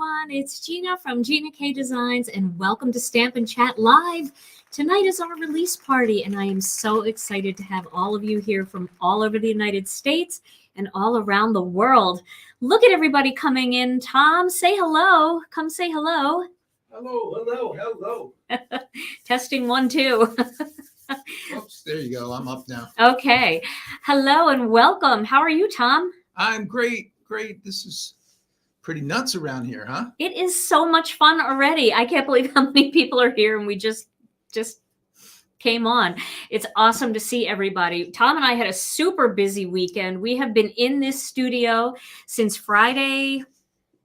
everyone. It's Gina from Gina K Designs, and welcome to Stamp and Chat Live. Tonight is our release party, and I am so excited to have all of you here from all over the United States and all around the world. Look at everybody coming in. Tom, say hello. Come say hello. Hello, hello, hello. Testing 1, 2. Oops, there you go. I'm up now. Okay. Hello and welcome. How are you, Tom? I'm great. This is pretty nuts around here, huh? It is so much fun already. I can't believe how many people are here, and we just came on. It's awesome to see everybody. Tom and I had a super busy weekend. We have been in this studio since Friday.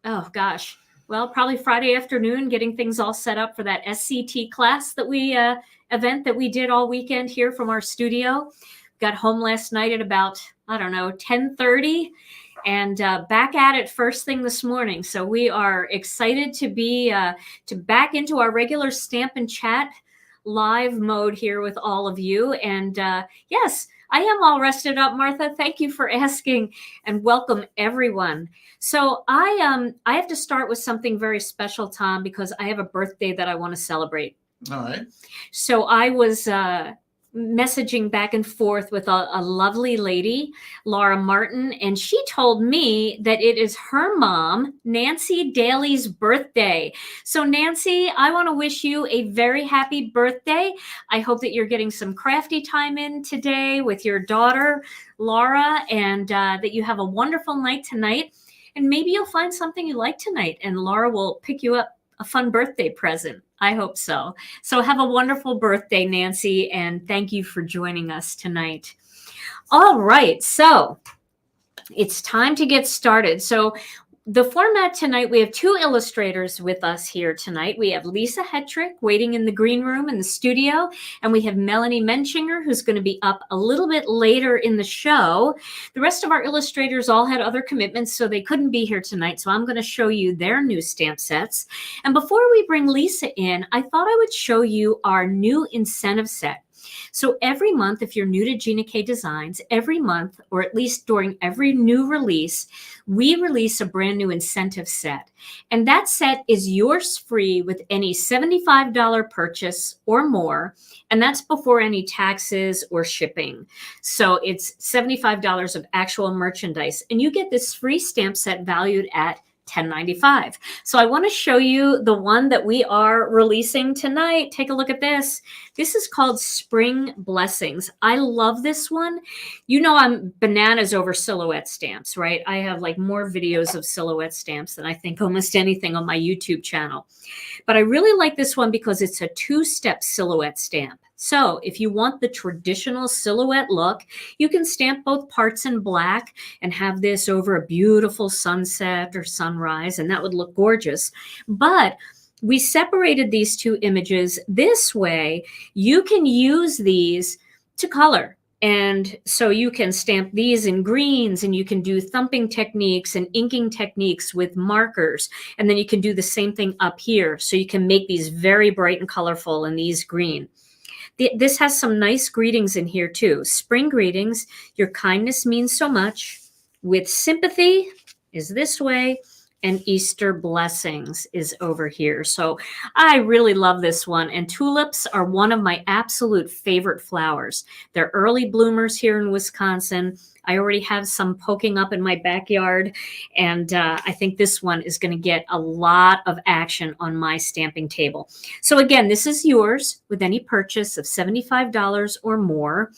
Oh gosh. Well, probably Friday afternoon, getting things all set up for that SCT class that we event that we did all weekend here from our studio. Got home last night at about, 10:30. And back at it first thing this morning. So we are excited to be to back into our regular Stamp and Chat live mode here with all of you. And yes, I am all rested up, Martha. Thank you for asking, and welcome everyone. So I have to start with something very special, Tom, because I have a birthday that I want to celebrate. All right. So I was messaging back and forth with a lovely lady, Laura Martin, and she told me that it is her mom, Nancy Daly's birthday. So Nancy, I want to wish you a very happy birthday. I hope that you're getting some crafty time in today with your daughter, Laura, and that you have a wonderful night tonight. And maybe you'll find something you like tonight, and Laura will pick you up a fun birthday present. I hope so. So have a wonderful birthday, Nancy, and thank you for joining us tonight. All right, so it's time to get started. So the format tonight, we have 2 illustrators with us here tonight. We have Lisa Hetrick waiting in the green room in the studio, and we have Melanie Muenchinger, who's going to be up a little bit later in the show. The rest of our illustrators all had other commitments, so they couldn't be here tonight. So I'm going to show you their new stamp sets. And before we bring Lisa in, I thought I would show you our new incentive set. So every month, if you're new to Gina K Designs, every month, or at least during every new release, we release a brand new incentive set. And that set is yours free with any $75 purchase or more. And that's before any taxes or shipping. So it's $75 of actual merchandise. And you get this free stamp set valued at $10.95. So I want to show you the one that we are releasing tonight. Take a look at this. This is called Spring Blessings. I love this one. You know, I'm bananas over silhouette stamps, right? I have like more videos of silhouette stamps than I think almost anything on my YouTube channel. But I really like this one because it's a 2-step silhouette stamp. So if you want the traditional silhouette look, you can stamp both parts in black and have this over a beautiful sunset or sunrise, and that would look gorgeous. But we separated these 2 images this way. You can use these to color. And so you can stamp these in greens, and you can do thumping techniques and inking techniques with markers. And then you can do the same thing up here. So you can make these very bright and colorful and these green. This has some nice greetings in here too. Spring greetings, your kindness means so much. With sympathy is this way, and Easter blessings is over here. So I really love this one. And tulips are one of my absolute favorite flowers. They're early bloomers here in Wisconsin. I already have some poking up in my backyard, and I think this one is going to get a lot of action on my stamping table. So again, this is yours with any purchase of $75 or more,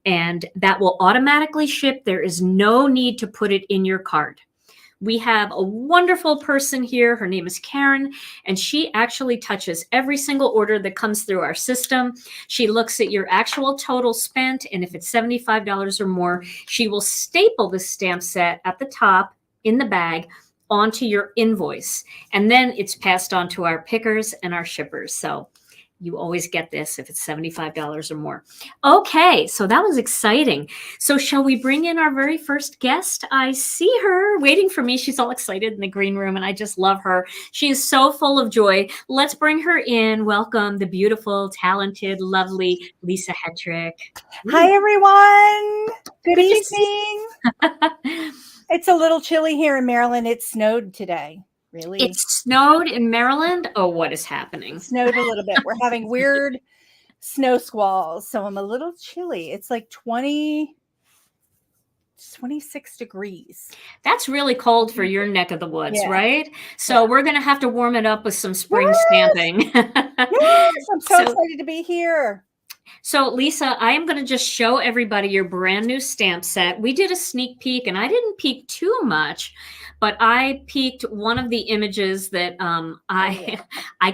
and that will automatically ship. There is no need to put it in your cart. We have a wonderful person here. Her name is Karen, and she actually touches every single order that comes through our system. She looks at your actual total spent, and if it's $75 or more, she will staple the stamp set at the top in the bag onto your invoice. And then it's passed on to our pickers and our shippers. So you always get this if it's $75 or more. Okay, so that was exciting. So shall we bring in our very first guest? I see her waiting for me. She's all excited in the green room, and I just love her. She is so full of joy. Let's bring her in. Welcome the beautiful, talented, lovely Lisa Hetrick. Hi, everyone. Good evening. It's a little chilly here in Maryland. It snowed today. really. It snowed in Maryland. Oh, what is happening? It snowed a little bit. We're having weird snow squalls, so I'm a little chilly. It's like 26 degrees. That's really cold for your neck of the woods, Yeah. right? So we're going to have to warm it up with some spring Yes! stamping. Yes, I'm so So- excited to be here. So, Lisa, I am going to just show everybody your brand new stamp set. We did a sneak peek, and I didn't peek too much, but I peeked one of the images that I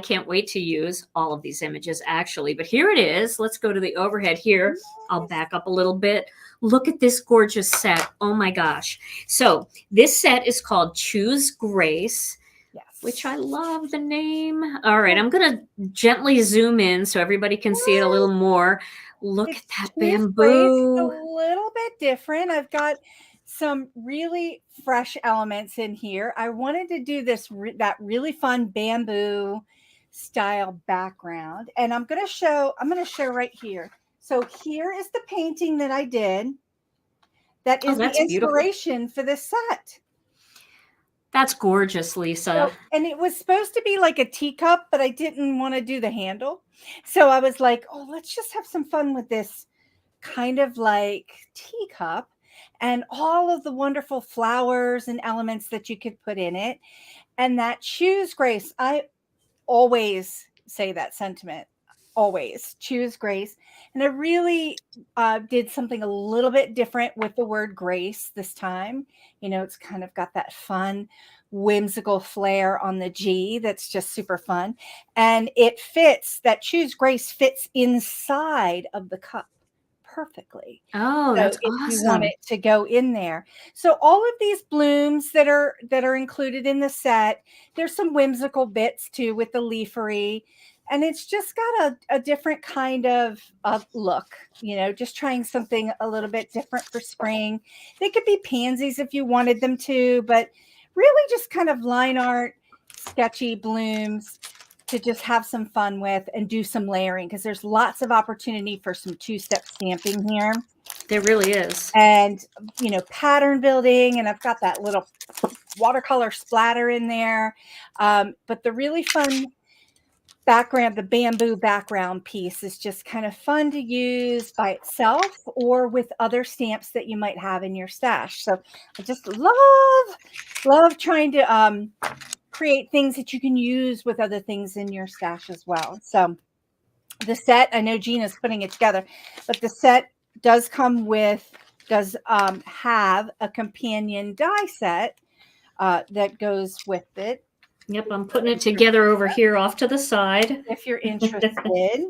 can't wait to use all of these images, actually. But here it is. Let's go to the overhead here. I'll back up a little bit. Look at this gorgeous set. Oh, my gosh. So this set is called Choose Grace. Yes. Which I love the name. All right, I'm going to gently zoom in so everybody can see it a little more. Look at that bamboo. It's a little bit different. I've got some really fresh elements in here. I wanted to do that really fun bamboo style background, and I'm going to show right here. So here is the painting that I did. That is the inspiration for this set. That's gorgeous, Lisa. So, and it was supposed to be like a teacup, but I didn't want to do the handle. So I was like, oh, let's just have some fun with this kind of like teacup and all of the wonderful flowers and elements that you could put in it. And that Choose Grace, I always say that sentiment. Always choose grace. And I really did something a little bit different with the word grace this time. You know, it's kind of got that fun, whimsical flair on the G that's just super fun. And it fits, that Choose Grace fits inside of the cup perfectly. Oh, So that's if awesome. you want it to go in there. So all of these blooms that are included in the set, there's some whimsical bits too with the leafery. And it's just got a different kind of look, you know, just trying something a little bit different for spring. They could be pansies if you wanted them to, but really just kind of line art, sketchy blooms to just have some fun with and do some layering, because there's lots of opportunity for some two-step stamping here. There really is. And, you know, pattern building, and I've got that little watercolor splatter in there. But the really fun background, the bamboo background piece, is just kind of fun to use by itself or with other stamps that you might have in your stash. So I just love trying to create things that you can use with other things in your stash as well. So the set, I know Gina's putting it together, but the set does come with, have a companion die set that goes with it. Yep, I'm putting it together over here off to the side. If you're interested,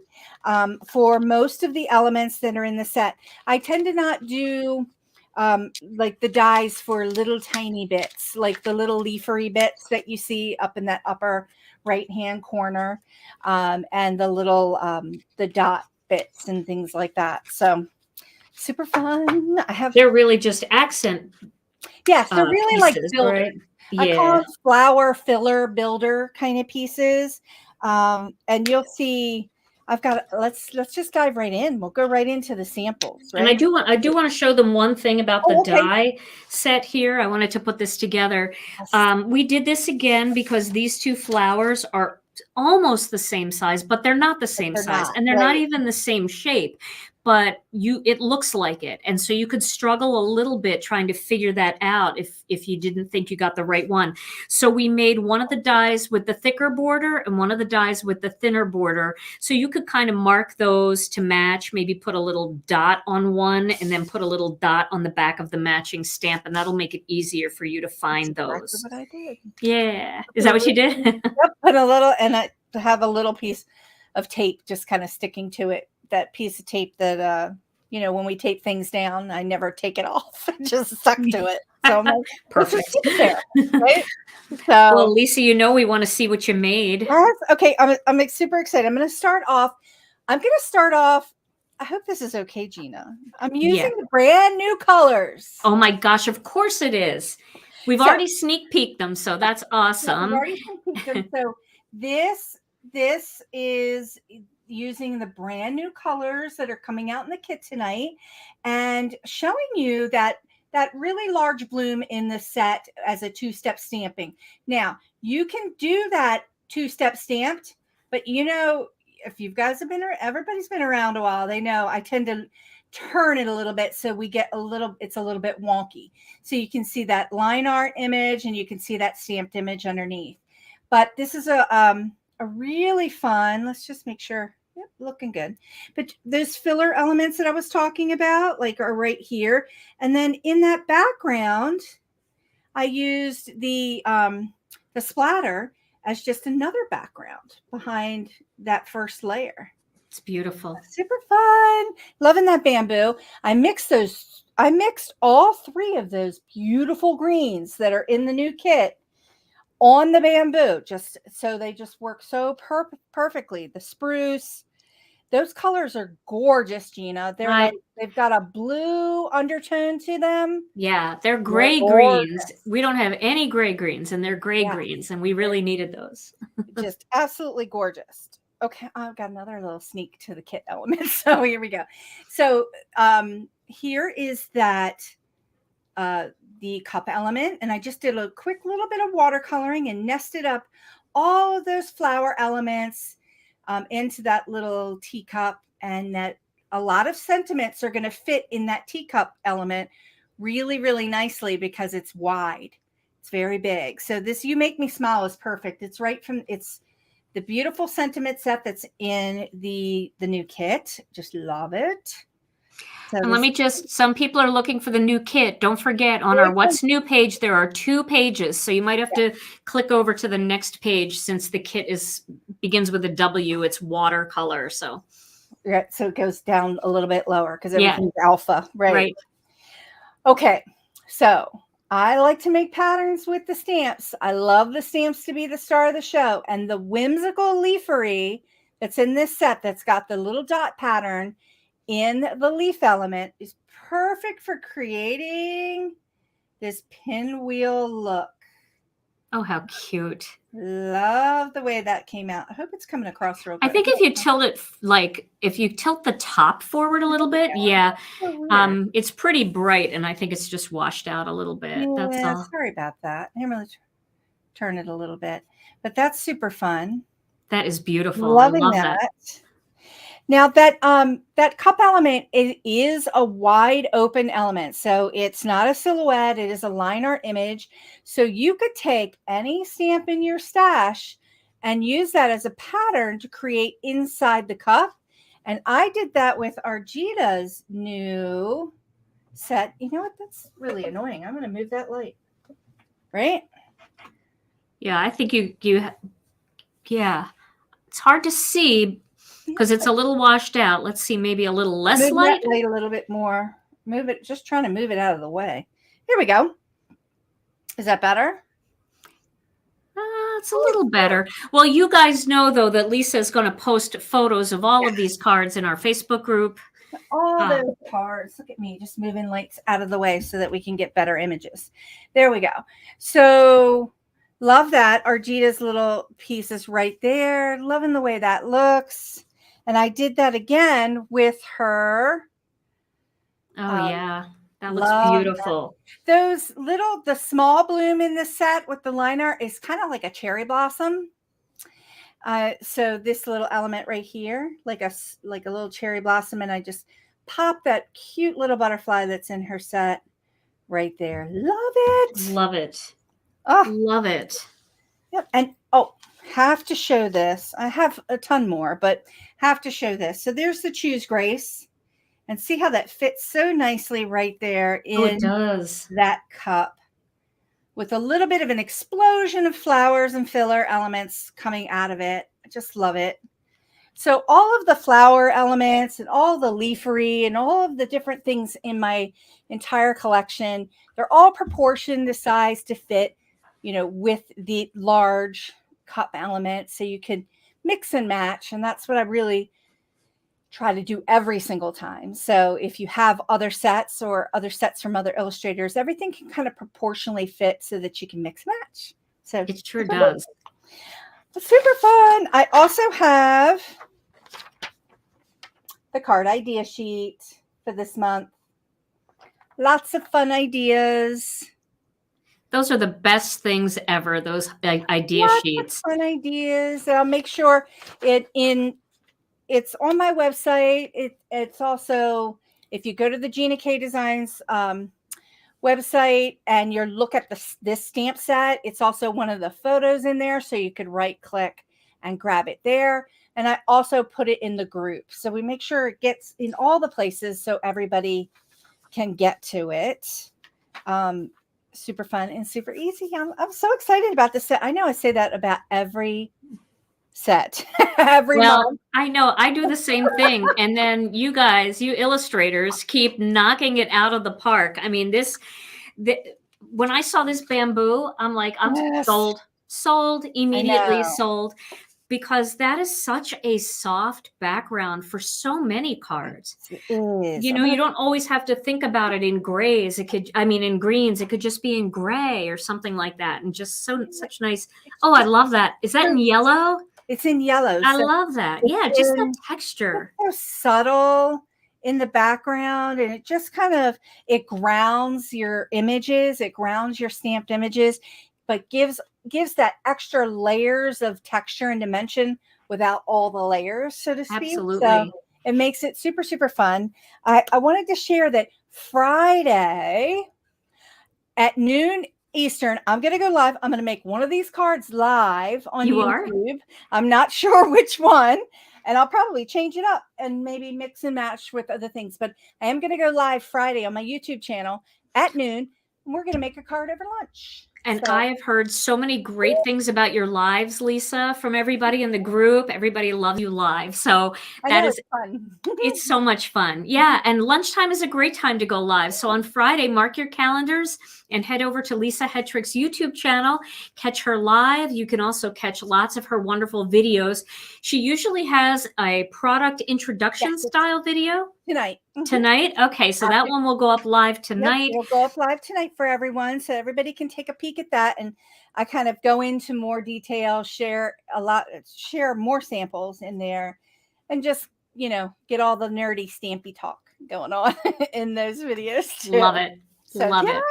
for most of the elements that are in the set, I tend to not do like the dies for little tiny bits, like the little leafery bits that you see up in that upper right-hand corner, and the little the dot bits and things like that. So super fun. They're really just accent. Yes, they're really pieces, like builders. right? I Yeah. call them flower filler builder kind of pieces. And you'll see I've got, let's just dive right in. We'll go right into the samples. Right? And I do want to show them one thing about the die set here. I wanted to put this together. Yes. We did this again because these two flowers are almost the same size, but they're not the same size, and they're not even the same shape. But it looks like it, and so you could struggle a little bit trying to figure that out if you didn't think you got the right one. So we made one of the dies with the thicker border and one of the dies with the thinner border, so you could kind of mark those to match. Maybe put a little dot on one and then put a little dot on the back of the matching stamp, and that'll make it easier for you to find those. That's what I did. Yeah, is that what you did? Yep, put a little, and I have a little piece of tape just kind of sticking to it. That piece of tape that you know, when we tape things down, I never take it off. Just stuck to it. So I'm like, Perfect. There, right? So, well, Lisa, you know we want to see what you made. Yes. Okay, I'm super excited. I'm going to start off. I hope this is okay, Gina. I'm using the brand new colors. Oh my gosh, of course it is. We've already sneak peeked them, so that's awesome. We've already sneak peeked them. So this is using the brand new colors that are coming out in the kit tonight, and showing you that that really large bloom in the set as a 2-step stamping. Now, you can do that 2-step stamped, but you know, if you guys have been, everybody's been around a while, they know I tend to turn it a little bit so we get it's a little bit wonky. So you can see that line art image and you can see that stamped image underneath. But this is a really fun, let's just make sure, yep, looking good. But those filler elements that I was talking about, like, are right here. And then in that background, I used the splatter as just another background behind that first layer. It's beautiful. Super fun. Loving that bamboo. I mixed all 3 of those beautiful greens that are in the new kit on the bamboo, just so they just work so perfectly. The spruce, those colors are gorgeous, Gina. They're like, they've got a blue undertone to them. Yeah, they're gray greens. We don't have any gray greens, and they're gray greens, and we really needed those. Just absolutely gorgeous. Okay, I've got another little sneak to the kit element. So here we go. So here is that the cup element, and I just did a quick little bit of watercoloring and nested up all of those flower elements into that little teacup, and that a lot of sentiments are going to fit in that teacup element really, really nicely because it's wide. It's very big. So this You Make Me Smile is perfect. It's the beautiful sentiment set that's in the new kit. Just love it. So and let me some people are looking for the new kit. Don't forget, on our What's New page, there are 2 pages. So you might have to click over to the next page since the kit begins with a W. It's watercolor. So so it goes down a little bit lower because everything's alpha. Right. Okay. So I like to make patterns with the stamps. I love the stamps to be the star of the show. And the whimsical leafery that's in this set that's got the little dot pattern in the leaf element is perfect for creating this pinwheel look. Oh, how cute. Love the way that came out. I hope it's coming across real good. I think if you tilt it, if you tilt the top forward a little bit, it's pretty bright, and I think it's just washed out a little bit. Yeah, that's all. Sorry about that. I'm going to turn it a little bit, but that's super fun. That is beautiful. Loving I love that. Now that cup element is a wide open element. So it's not a silhouette. It is a line art image. So you could take any stamp in your stash and use that as a pattern to create inside the cup. And I did that with Argita's new set. You know what? That's really annoying. I'm going to move that light. Right? Yeah, I think it's hard to see because it's a little washed out. Let's see, maybe a little less light. That light a little bit more. Move it. Just trying to move it out of the way. Here we go. Is that better? It's a little better. Well, you guys know, though, that Lisa is going to post photos of all of these cards in our Facebook group. All those cards. Look at me just moving lights out of the way so that we can get better images. There we go. So love that. Argita's little piece is right there. Loving the way that looks. And I did that again with her. Oh, yeah. That looks beautiful. That. The small bloom in the set with the line art is kind of like a cherry blossom. So this little element right here, like a little cherry blossom, and I just pop that cute little butterfly that's in her set right there. Love it. Love it. Oh, love it. Yep. And have to show this. I have a ton more, but have to show this. So there's the Choose Grace. And see how that fits so nicely right there in that cup with a little bit of an explosion of flowers and filler elements coming out of it. I just love it. So all of the flower elements and all the leafery and all of the different things in my entire collection, they're all proportioned the size to fit, with the large cup element. So you can mix and match. And that's what I really try to do every single time. So if you have other sets or other sets from other illustrators, everything can kind of proportionally fit so that you can mix and match. So it sure does. It's super fun. I also have the card idea sheet for this month. lots of fun ideas. Those are the best things ever, those idea Lots of sheets. fun ideas. I'll make sure it's on my website. It's also, if you go to the Gina K Designs website and you look at this stamp set, it's also one of the photos in there, so you could right click and grab it there. And I also put it in the group, so we make sure it gets in all the places so everybody can get to it. Super fun and super easy. I'm so excited about this set. I know I say that about every set every month. I know I do the same thing. And then you guys, you illustrators, keep knocking it out of the park. I mean, when I saw this bamboo, I'm like, I'm Yes. sold, immediately sold, because that is such a soft background for so many cards. It is. You know, you don't always have to think about it in grays. It could, I mean, in greens, it could just be in gray or something like that. And just such nice. Oh, I love that. Is that in yellow? It's in yellow. I love that. Yeah, just the texture. It's so subtle in the background, and it just kind of, it grounds your images. It grounds your stamped images, but gives that extra layers of texture and dimension without all the layers, so to speak. Absolutely. So it makes it super, super fun. I wanted to share that Friday at noon Eastern, I'm going to go live. I'm going to make one of these cards live on YouTube. I'm not sure which one, and I'll probably change it up and maybe mix and match with other things. But I am going to go live Friday on my YouTube channel at noon, and we're going to make a card over lunch. And I have heard so many great things about your lives, Lisa, from everybody in the group. Everybody loves you live. So that is fun. It's so much fun. Yeah. And lunchtime is a great time to go live. So on Friday, mark your calendars and head over to Lisa Hetrick's YouTube channel. Catch her live. You can also catch lots of her wonderful videos. She usually has a product introduction style video. Tonight? Okay. So that one will go up live tonight. Yep, it'll go up live tonight for everyone, so everybody can take a peek at that. And I kind of go into more detail, share more samples in there, and just, you know, get all the nerdy stampy talk going on in those videos too. Love it. So, Love it.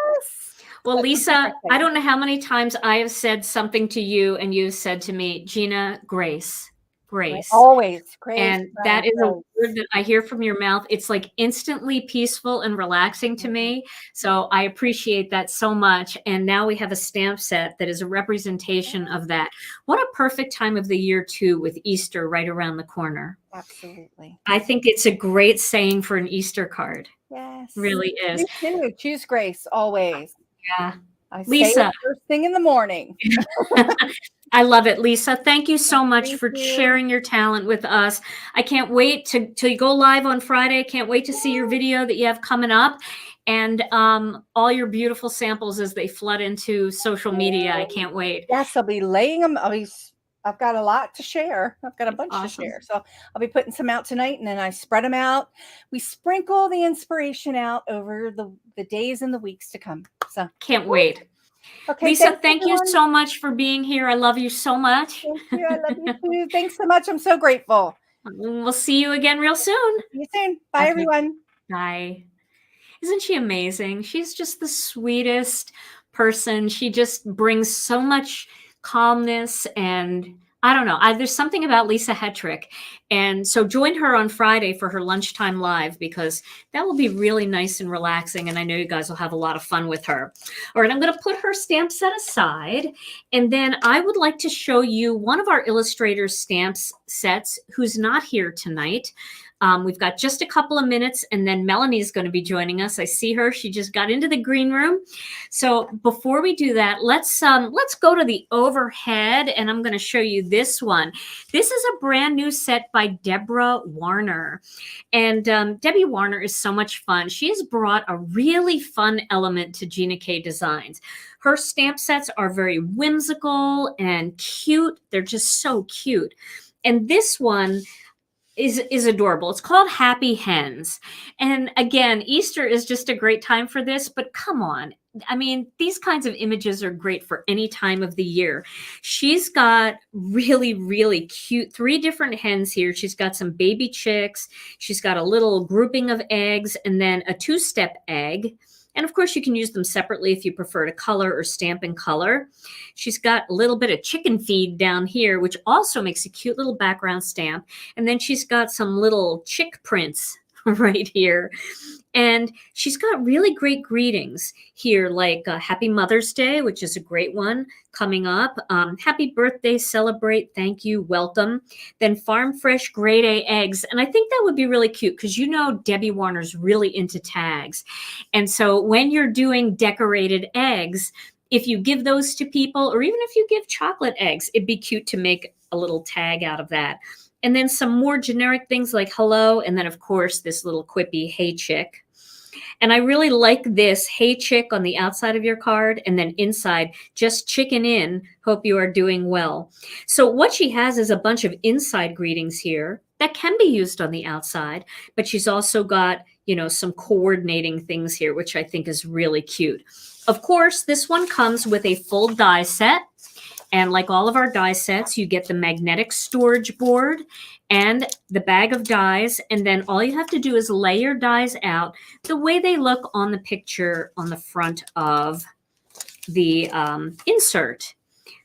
Well, Lisa, I don't know how many times I have said something to you and you've said to me, Gina, grace. Always grace. And that is a word that I hear from your mouth. It's like instantly peaceful and relaxing to me. So I appreciate that so much. And now we have a stamp set that is a representation of that. What a perfect time of the year too, with Easter right around the corner. Absolutely. I think it's a great saying for an Easter card. Yes. Really is. Choose grace always. Yeah. Lisa, say it first thing in the morning. I love it, Lisa. Thank you so much for sharing your talent with us. I can't wait to go live on Friday. Can't wait to see your video that you have coming up, and all your beautiful samples as they flood into social media. I can't wait. Yes, I'll be laying them. I've got a lot to share. I've got a bunch to share. So I'll be putting some out tonight, and then I spread them out. We sprinkle the inspiration out over the days and the weeks to come. So can't wait. Okay, Lisa, thank you so much for being here. I love you so much. Thank you. I love you too. Thanks so much. I'm so grateful. We'll see you again real soon. See you soon. Bye, everyone. Bye. Isn't she amazing? She's just the sweetest person. She just brings so much calmness, and I don't know. There's something about Lisa Hetrick. And so join her on Friday for her lunchtime live, because that will be really nice and relaxing. And I know you guys will have a lot of fun with her. All right, I'm going to put her stamp set aside. And then I would like to show you one of our illustrators' stamps sets who's not here tonight. We've got just a couple of minutes, and then Melanie's going to be joining us. I see her. She just got into the green room. So before we do that, let's go to the overhead, and I'm going to show you this one. This is a brand new set by Deborah Warner. And Debbie Warner is so much fun. She has brought a really fun element to Gina K Designs. Her stamp sets are very whimsical and cute. They're just so cute. And this one is adorable. It's called Happy Hens. And again, Easter is just a great time for this, but come on. I mean, these kinds of images are great for any time of the year. She's got really, really cute 3 different hens here. She's got some baby chicks. She's got a little grouping of eggs, and then a 2-step egg. And of course, you can use them separately if you prefer to color or stamp in color. She's got a little bit of chicken feed down here, which also makes a cute little background stamp. And then she's got some little chick prints right here. And she's got really great greetings here, like Happy Mother's Day, which is a great one coming up. Happy birthday, celebrate, thank you, welcome. Then Farm Fresh Grade A eggs. And I think that would be really cute because you know Debbie Warner's really into tags. And so when you're doing decorated eggs, if you give those to people, or even if you give chocolate eggs, it'd be cute to make a little tag out of that. And then some more generic things like hello. And then, of course, this little quippy, hey, chick. And I really like this, hey, chick, on the outside of your card. And then inside, just chicken in, hope you are doing well. So what she has is a bunch of inside greetings here that can be used on the outside. But she's also got, you know, some coordinating things here, which I think is really cute. Of course, this one comes with a full die set. And like all of our die sets, you get the magnetic storage board and the bag of dies. And then all you have to do is lay your dies out the way they look on the picture on the front of the insert.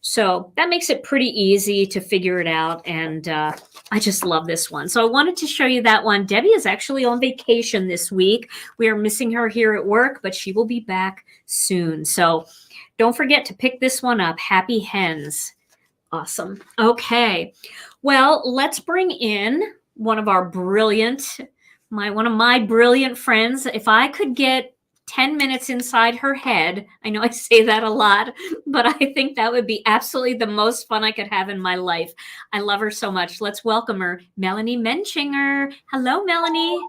So that makes it pretty easy to figure it out. And I just love this one. So I wanted to show you that one. Debbie is actually on vacation this week. We are missing her here at work, but she will be back soon. So don't forget to pick this one up. Happy Hens. Awesome. Okay. Well, let's bring in one of my brilliant friends. If I could get 10 minutes inside her head, I know I say that a lot, but I think that would be absolutely the most fun I could have in my life. I love her so much. Let's welcome her, Melanie Muenchinger. Hello, Melanie.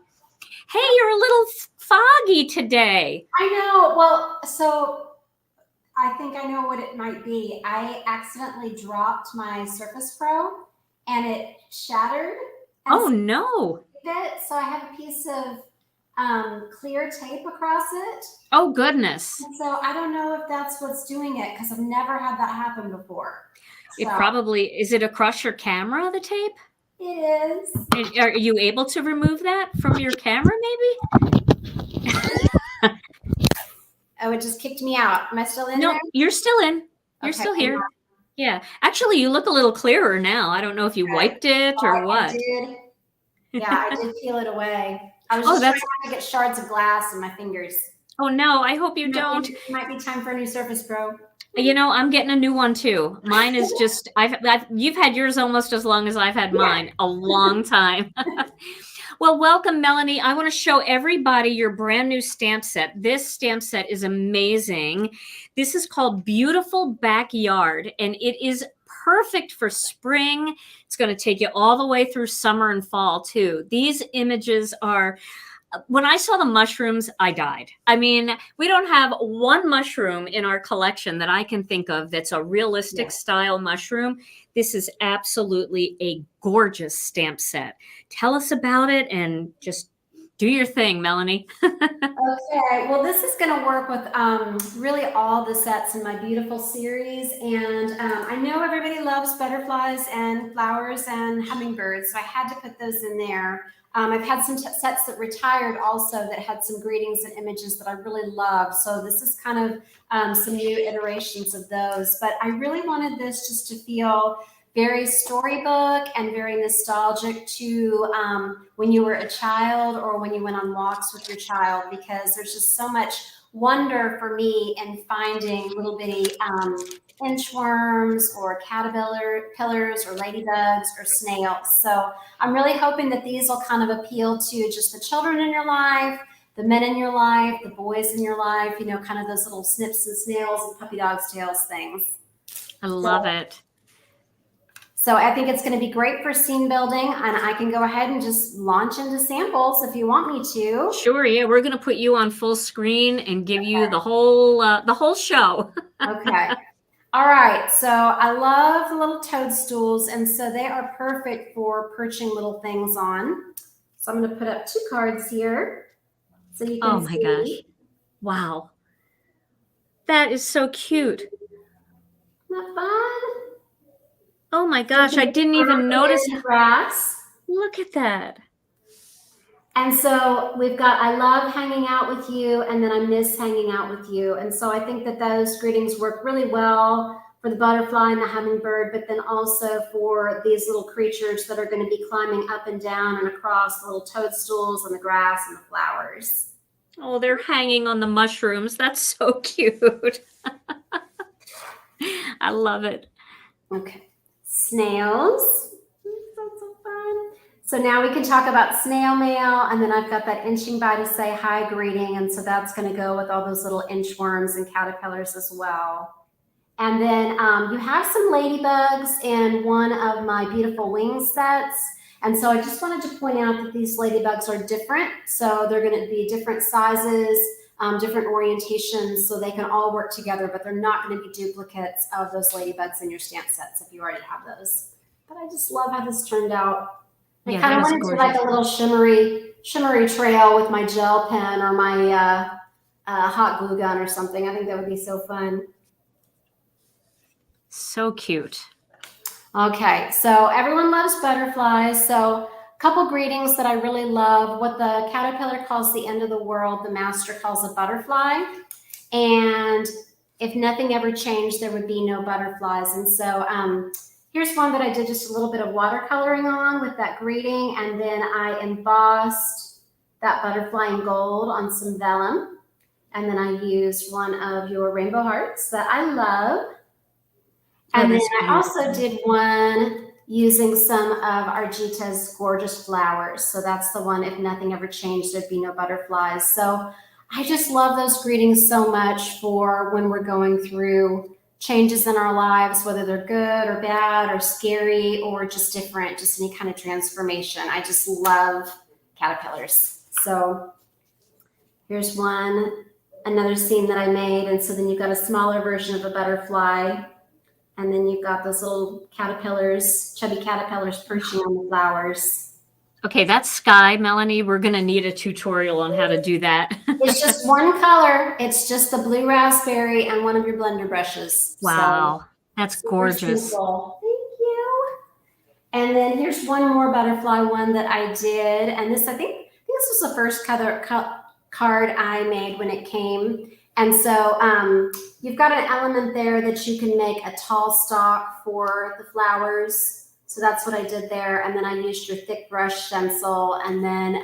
Hey, you're a little foggy today. I know. Well, so I think I know what it might be. I accidentally dropped my Surface Pro and it shattered. And Oh, no. so I have a piece of clear tape across it. Oh, goodness. And so I don't know if that's what's doing it because I've never had that happen before. It probably, is it across your camera, the tape? It is. And are you able to remove that from your camera, maybe? Oh, it just kicked me out. Am I still in No, there? you're still in. You're Okay, still here. Yeah. Actually, you look a little clearer now. I don't know if you wiped it or what. I did. Yeah, I did peel it away. I was just trying not to get shards of glass in my fingers. Oh, no, I hope you don't. It might be time for a new Surface Pro. You know, I'm getting a new one too. Mine is just, you've had yours almost as long as I've had mine, a long time. Well, welcome, Melanie. I want to show everybody your brand new stamp set. This stamp set is amazing. This is called Beautiful Backyard, and it is perfect for spring. It's going to take you all the way through summer and fall too. These images are, when I saw the mushrooms, I died. I mean, we don't have one mushroom in our collection that I can think of that's a realistic style mushroom. This is absolutely a gorgeous stamp set. Tell us about it and just do your thing, Melanie. Okay, well, this is going to work with really all the sets in my beautiful series. And I know everybody loves butterflies and flowers and hummingbirds, so I had to put those in there. I've had some sets that retired also that had some greetings and images that I really love. So this is kind of some new iterations of those. But I really wanted this just to feel very storybook and very nostalgic to when you were a child or when you went on walks with your child, because there's just so much wonder for me in finding little bitty inchworms or caterpillars or ladybugs or snails. So I'm really hoping that these will kind of appeal to just the children in your life, the men in your life, the boys in your life, you know, kind of those little snips and snails and puppy dog's tails things. I love it. So I think it's going to be great for scene building, and I can go ahead and just launch into samples if you want me to. Sure, yeah, we're going to put you on full screen and give you the whole show. Okay. All right, so I love the little toadstools, and so they are perfect for perching little things on. So I'm going to put up 2 cards here so you can see. Oh my gosh. Wow. That is so cute. Isn't that fun? Oh my gosh, I didn't even notice. Grass. Look at that. And so we've got, I love hanging out with you, and then I miss hanging out with you. And so I think that those greetings work really well for the butterfly and the hummingbird, but then also for these little creatures that are going to be climbing up and down and across the little toadstools and the grass and the flowers. Oh, they're hanging on the mushrooms. That's so cute. I love it. Okay. Snails. That's so fun. So now we can talk about snail mail, and then I've got that inching by to say hi greeting, and so that's going to go with all those little inchworms and caterpillars as well. And then you have some ladybugs in one of my beautiful wing sets, and so I just wanted to point out that these ladybugs are different, so they're going to be different sizes, different orientations, so they can all work together, but they're not going to be duplicates of those ladybugs in your stamp sets if you already have those. But I just love how this turned out. I kind of wanted to do like a little shimmery trail with my gel pen or my hot glue gun or something. I think that would be so fun. So cute. Okay, so everyone loves butterflies. So a couple greetings that I really love. What the caterpillar calls the end of the world, the master calls a butterfly. And if nothing ever changed, there would be no butterflies. And so here's one that I did just a little bit of watercoloring on with that greeting, and then I embossed that butterfly in gold on some vellum, and then I used one of your rainbow hearts that I love. And then I also did one using some of Argita's gorgeous flowers. So that's the one, if nothing ever changed, there'd be no butterflies. So I just love those greetings so much for when we're going through changes in our lives, whether they're good or bad or scary or just different, just any kind of transformation. I just love caterpillars. So here's one, another scene that I made. And so then you've got a smaller version of a butterfly. And then you've got those little caterpillars, chubby caterpillars perching on the flowers. Okay, that's sky, Melanie. We're going to need a tutorial on how to do that. It's just one color. It's just the blue raspberry and one of your blender brushes. Wow, so, that's gorgeous. Simple. Thank you. And then here's one more butterfly one that I did. And this, I think this was the first card I made when it came. And so you've got an element there that you can make a tall stalk for the flowers. So that's what I did there. And then I used your thick brush stencil. And then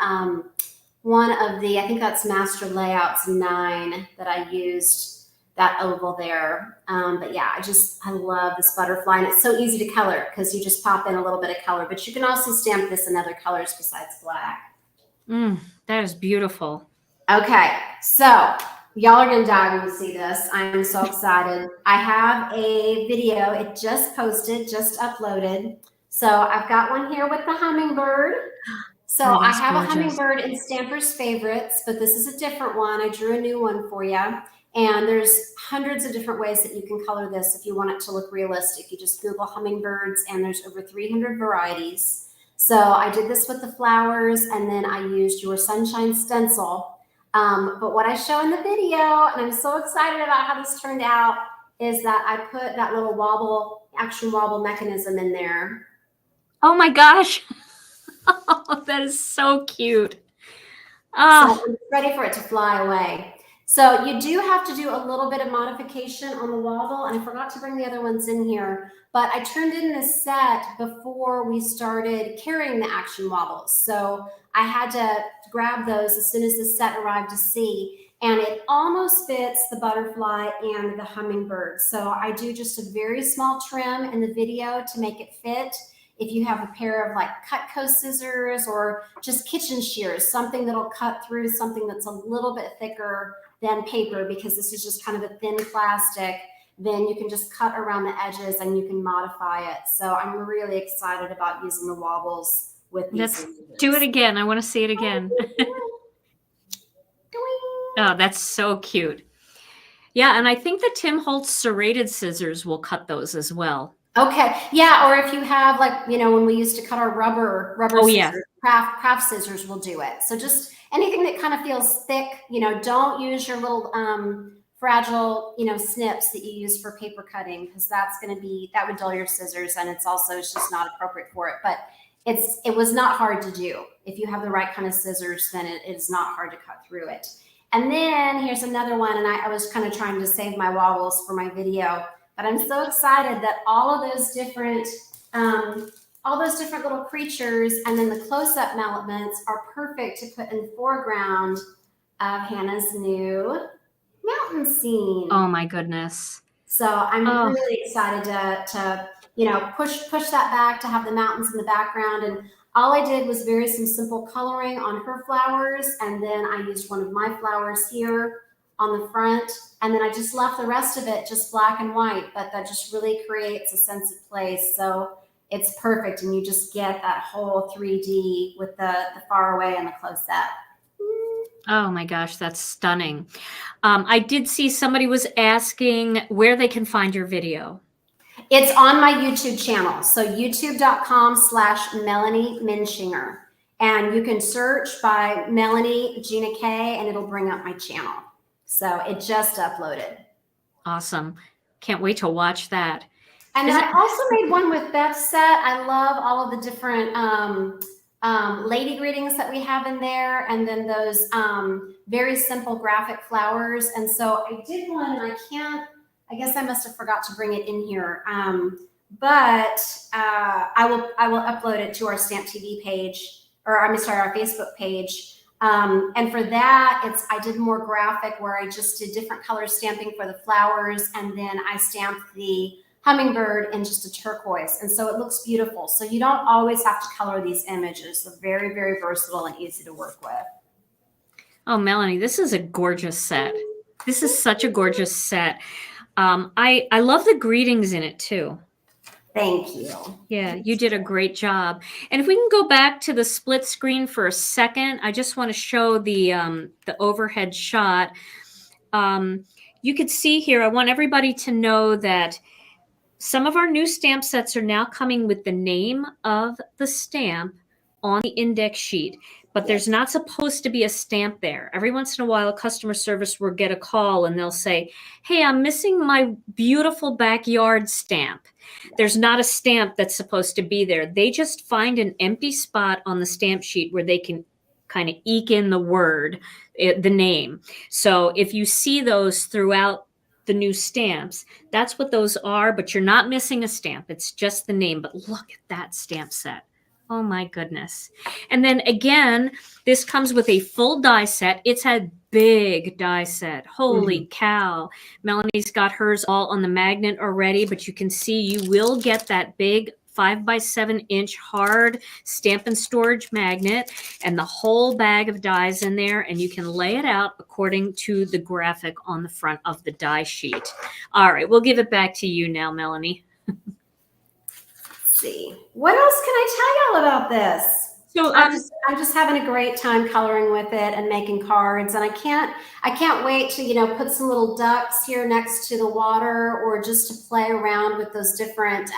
one of the, I think that's Master Layouts 9 that I used, that oval there. But yeah, I love this butterfly. And it's so easy to color because you just pop in a little bit of color. But you can also stamp this in other colors besides black. That is beautiful. Okay, so y'all are gonna die when you see this. I'm so excited. I have a video, it just posted, just uploaded. So I've got one here with the hummingbird. So I have gorgeous. A hummingbird in Stampers Favorites, but this is a different one. I drew a new one for you. And there's hundreds of different ways that you can color this if you want it to look realistic. You just Google hummingbirds and there's over 300 varieties. So I did this with the flowers, and then I used your sunshine stencil. But what I show in the video, and I'm so excited about how this turned out, is that I put that little action wobble mechanism in there. Oh my gosh. Oh, that is so cute. So I'm ready for it to fly away. So you do have to do a little bit of modification on the wobble, and I forgot to bring the other ones in here, but I turned in this set before we started carrying the action wobbles. So I had to grab those as soon as the set arrived to see, and it almost fits the butterfly and the hummingbird. So I do just a very small trim in the video to make it fit. If you have a pair of like Cutco scissors or just kitchen shears, something that'll cut through something that's a little bit thicker than paper, because this is just kind of a thin plastic, then you can just cut around the edges and you can modify it. So I'm really excited about using the wobbles with these. Let's do it again. I want to see it again. Oh, that's so cute. Yeah, and I think the Tim Holtz serrated scissors will cut those as well. Okay, yeah, or if you have, like, you know, when we used to cut our rubber scissors, craft scissors will do it. So just anything that kind of feels thick, you know, don't use your little fragile, you know, snips that you use for paper cutting, because that would dull your scissors, and it's just not appropriate for it. But it was not hard to do. If you have the right kind of scissors, then it is not hard to cut through it. And then here's another one, and I was kind of trying to save my wobbles for my video, but I'm so excited that all of those different little creatures and then the close-up elements are perfect to put in the foreground of Hannah's new mountain scene. Oh my goodness. So I'm really excited to push that back, to have the mountains in the background. And all I did was some simple coloring on her flowers. And then I used one of my flowers here on the front. And then I just left the rest of it just black and white, but that just really creates a sense of place. So it's perfect. And you just get that whole 3D with the far away and the close up. Oh my gosh, that's stunning. I did see somebody was asking where they can find your video. It's on my YouTube channel. So youtube.com/Melanie Muenchinger. And you can search by Melanie Gina K and it'll bring up my channel. So it just uploaded. Awesome. Can't wait to watch that. And I also made one with Beth's set. I love all of the different lady greetings that we have in there, and then those very simple graphic flowers. And so I did one, and I guess I must have forgot to bring it in here. But I will upload it to our Stamp TV page, or our Facebook page. And for that, I did more graphic, where I just did different color stamping for the flowers, and then I stamped the hummingbird in just a turquoise. And so it looks beautiful. So you don't always have to color these images. They're very, very versatile and easy to work with. Oh, Melanie, this is a gorgeous set. This is such a gorgeous set. I love the greetings in it too. Thank you. Yeah, you did a great job. And if we can go back to the split screen for a second, I just want to show the overhead shot. You could see here, I want everybody to know that some of our new stamp sets are now coming with the name of the stamp on the index sheet, but there's not supposed to be a stamp there. Every once in a while, customer service will get a call and they'll say, hey, I'm missing my beautiful backyard stamp. There's not a stamp that's supposed to be there. They just find an empty spot on the stamp sheet where they can kind of eke in the word, the name. So if you see those throughout the new stamps, that's what those are, but you're not missing a stamp. It's just the name. But look at that stamp set. Oh my goodness. And then again, this comes with a full die set. It's a big die set. Holy cow. Melanie's got hers all on the magnet already, but you can see you will get that big 5x7-inch hard Stamp and Storage magnet and the whole bag of dies in there, and you can lay it out according to the graphic on the front of the die sheet. All right, we'll give it back to you now, Melanie. Let's see. What else can I tell y'all about this? So I'm just having a great time coloring with it and making cards, and I can't wait to put some little ducks here next to the water, or just to play around with those different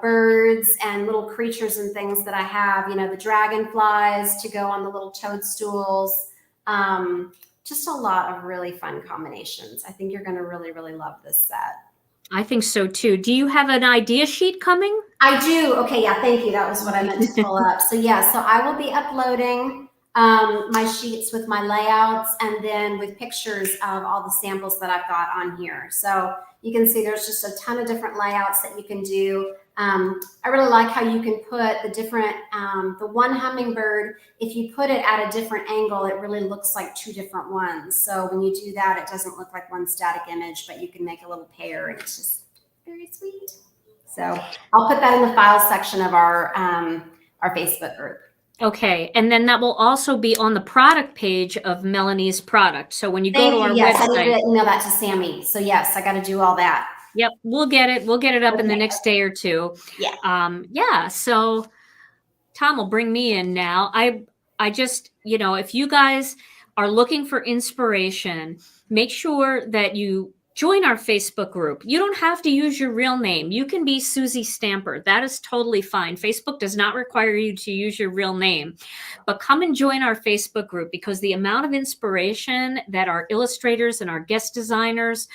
birds and little creatures and things that I have, the dragonflies to go on the little toadstools. Just a lot of really fun combinations. I think you're going to really, really love this set. I think so too. Do you have an idea sheet coming? I do. Okay. Yeah. Thank you. That was what I meant to pull up. So yeah, so I will be uploading my sheets with my layouts, and then with pictures of all the samples that I've got on here. So you can see there's just a ton of different layouts that you can do. I really like how you can put the different, the one hummingbird, if you put it at a different angle, it really looks like two different ones. So when you do that, it doesn't look like one static image, but you can make a little pair, and it's just very sweet. So I'll put that in the files section of our Facebook group. Okay, and then that will also be on the product page of Melanie's product. So when you go to our yes, website, I need to email that to Sammy. So yes, I got to do all that. Yep, we'll get it. We'll get it up in the next day or two. Yeah. So Tom will bring me in now. I just, if you guys are looking for inspiration, make sure that you join our Facebook group. You don't have to use your real name. You can be Susie Stamper. That is totally fine. Facebook does not require you to use your real name, but come and join our Facebook group, because the amount of inspiration that our illustrators and our guest designers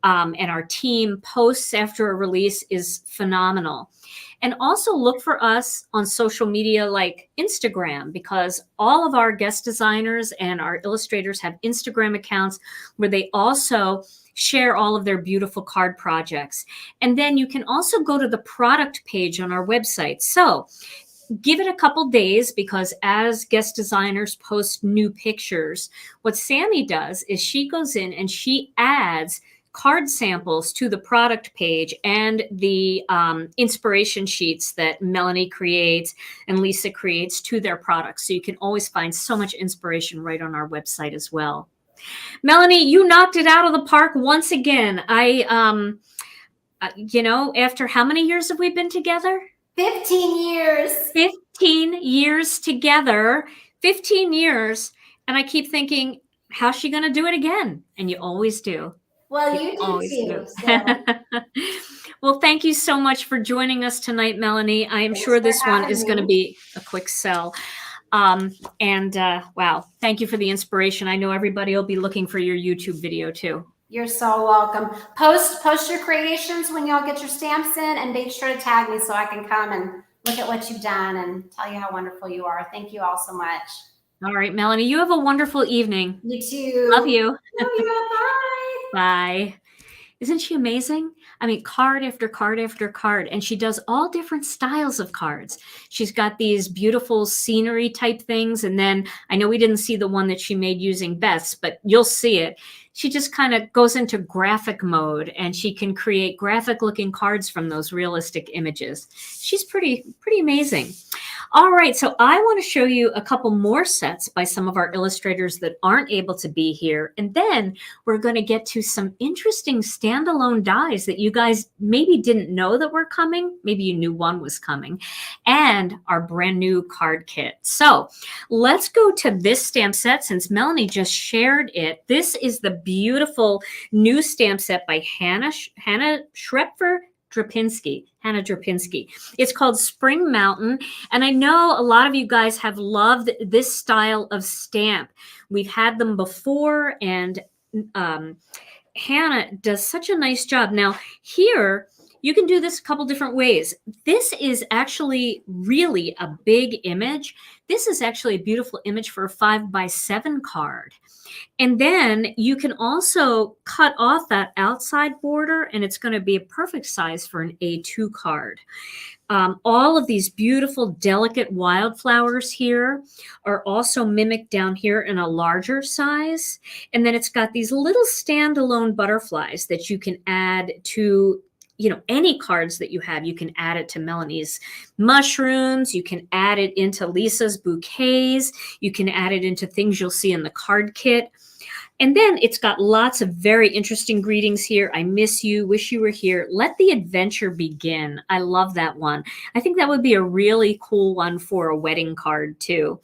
and our team posts after a release is phenomenal. And also look for us on social media like Instagram, because all of our guest designers and our illustrators have Instagram accounts where they also share all of their beautiful card projects. And then you can also go to the product page on our website. So give it a couple days, because as guest designers post new pictures, what Sammy does is she goes in and she adds card samples to the product page and the inspiration sheets that Melanie creates and Lisa creates to their products. So you can always find so much inspiration right on our website as well. Melanie, you knocked it out of the park once again. After how many years have we been together? 15 years. 15 years together, 15 years. And I keep thinking, how's she going to do it again? And you always do. Well, you do too. So. Well, thank you so much for joining us tonight, Melanie. I am sure this one is going to be a quick sell. Wow, thank you for the inspiration. I know everybody will be looking for your YouTube video too. You're so welcome. Post your creations when y'all get your stamps in, and make sure to tag me so I can come and look at what you've done and tell you how wonderful you are. Thank you all so much. All right, Melanie, you have a wonderful evening. You too. Love you. Love you. Bye. Bye. Isn't she amazing? I mean, card after card after card, and she does all different styles of cards. She's got these beautiful scenery type things, and then I know we didn't see the one that she made using Beth's, but you'll see it. She just kind of goes into graphic mode, and she can create graphic looking cards from those realistic images. She's pretty amazing. All right, so I want to show you a couple more sets by some of our illustrators that aren't able to be here. And then we're going to get to some interesting standalone dies that you guys maybe didn't know that were coming. Maybe you knew one was coming. And our brand new card kit. So let's go to this stamp set since Melanie just shared it. This is the beautiful new stamp set by Hannah Drapinski. It's called Spring Mountain. And I know a lot of you guys have loved this style of stamp. We've had them before, and Hannah does such a nice job. Now here, you can do this a couple different ways. This is actually really a big image. This is actually a beautiful image for a 5x7 card. And then you can also cut off that outside border, and it's going to be a perfect size for an A2 card. All of these beautiful, delicate wildflowers here are also mimicked down here in a larger size. And then it's got these little standalone butterflies that you can add to any cards that you have. You can add it to Melanie's mushrooms. You can add it into Lisa's bouquets. You can add it into things you'll see in the card kit. And then it's got lots of very interesting greetings here. I miss you, wish you were here. Let the adventure begin. I love that one. I think that would be a really cool one for a wedding card too.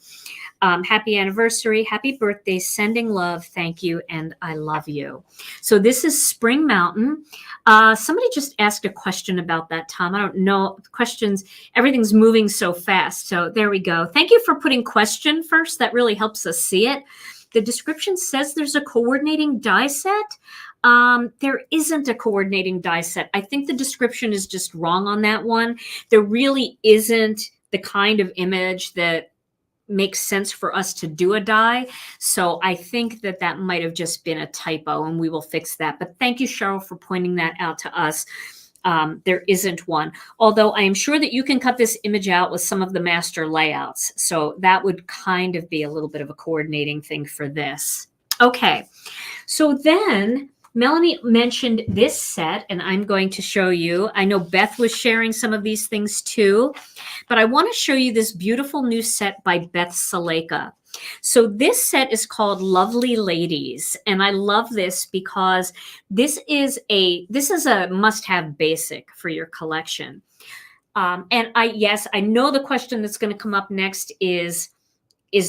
Happy anniversary, happy birthday, sending love, thank you, and I love you. So this is Spring Mountain. Somebody just asked a question about that, Tom. I don't know. Questions, everything's moving so fast. So there we go. Thank you for putting question first. That really helps us see it. The description says there's a coordinating die set. There isn't a coordinating die set. I think the description is just wrong on that one. There really isn't the kind of image that makes sense for us to do a die. So I think that might have just been a typo, and we will fix that. But thank you, Cheryl, for pointing that out to us. There isn't one, although I am sure that you can cut this image out with some of the master layouts. So that would kind of be a little bit of a coordinating thing for this. Okay, so then Melanie mentioned this set, and I'm going to show you. I know Beth was sharing some of these things too, but I want to show you this beautiful new set by Beth Saleka. So this set is called Lovely Ladies, and I love this because this is a must-have basic for your collection. And I know the question that's going to come up next is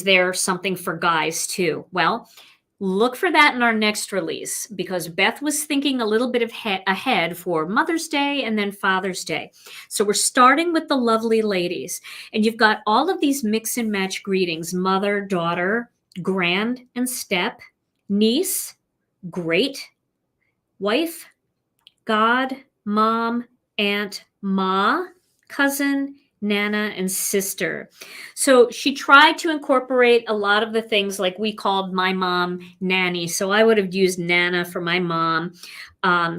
there something for guys too? Well, look for that in our next release, because Beth was thinking a little bit ahead for Mother's Day and then Father's Day. So we're starting with the Lovely Ladies, and you've got all of these mix and match greetings: mother, daughter, grand and step, niece, great, wife, God, Mom, Aunt, Ma, cousin, Nana, and sister. So she tried to incorporate a lot of the things, like we called my mom Nanny. So I would have used Nana for my mom.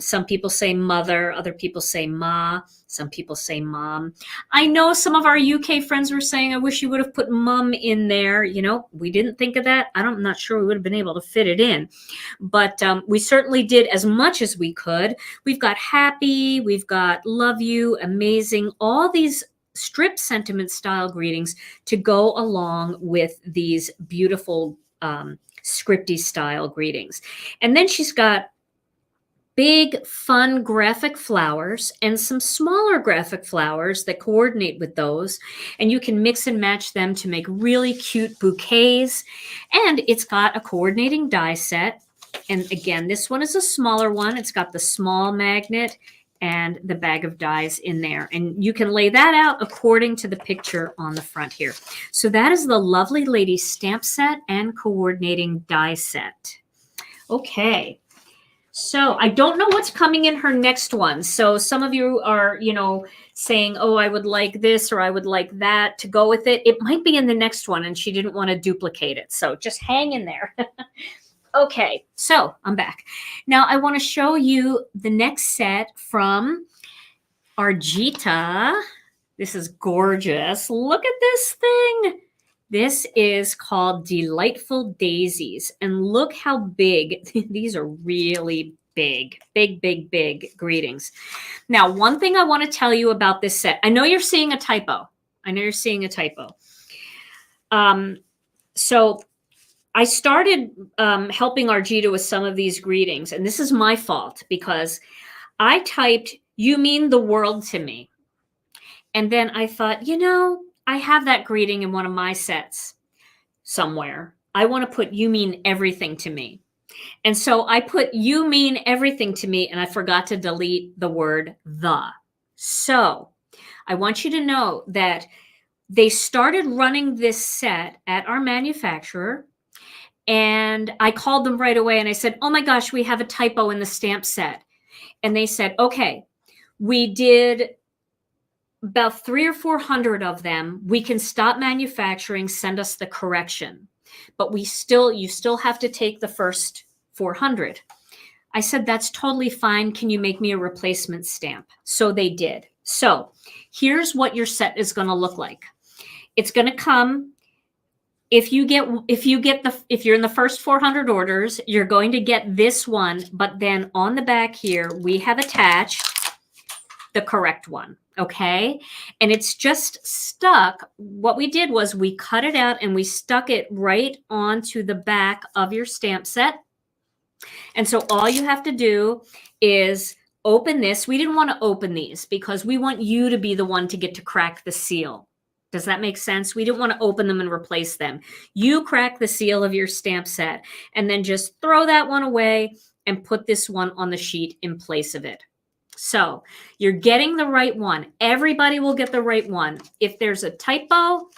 Some people say mother, other people say Ma, some people say mom. I know some of our UK friends were saying, I wish you would have put mum in there. You know, we didn't think of that. I'm not sure we would have been able to fit it in, but we certainly did as much as we could. We've got happy, we've got love you, amazing, all these strip sentiment style greetings to go along with these beautiful scripty style greetings. And then she's got big fun graphic flowers and some smaller graphic flowers that coordinate with those, and you can mix and match them to make really cute bouquets. And it's got a coordinating die set, and again, this one is a smaller one. It's got the small magnet and the bag of dies in there. And you can lay that out according to the picture on the front here. So that is the Lovely Lady stamp set and coordinating die set. Okay. So I don't know what's coming in her next one. So some of you are, you know, saying, oh, I would like this or I would like that to go with it. It might be in the next one and she didn't want to duplicate it. So just hang in there. Okay, so I'm back. Now I want to show you the next set from Argita. This is gorgeous. Look at this thing. This is called Delightful Daisies. And look how big. These are really big, big, big, big greetings. Now, one thing I want to tell you about this set. I know you're seeing a typo. So I started helping Argita with some of these greetings, and this is my fault because I typed, you mean the world to me. And then I thought, you know, I have that greeting in one of my sets somewhere. I want to put, you mean everything to me. And so I put, you mean everything to me, and I forgot to delete the word the. So I want you to know that they started running this set at our manufacturer. And I called them right away and I said, oh my gosh, we have a typo in the stamp set. And they said, okay, we did about 300 or 400 of them. We can stop manufacturing, send us the correction. But you still have to take the first 400. I said, that's totally fine. Can you make me a replacement stamp? So they did. So here's what your set is going to look like. It's going to come. If you're in the first 400 orders, you're going to get this one, but then on the back here, we have attached the correct one, okay? And it's just stuck. What we did was we cut it out and we stuck it right onto the back of your stamp set. And so all you have to do is open this. We didn't want to open these because we want you to be the one to get to crack the seal. Does that make sense? We didn't want to open them and replace them. You crack the seal of your stamp set and then just throw that one away and put this one on the sheet in place of it. So you're getting the right one. Everybody will get the right one. If there's a typo,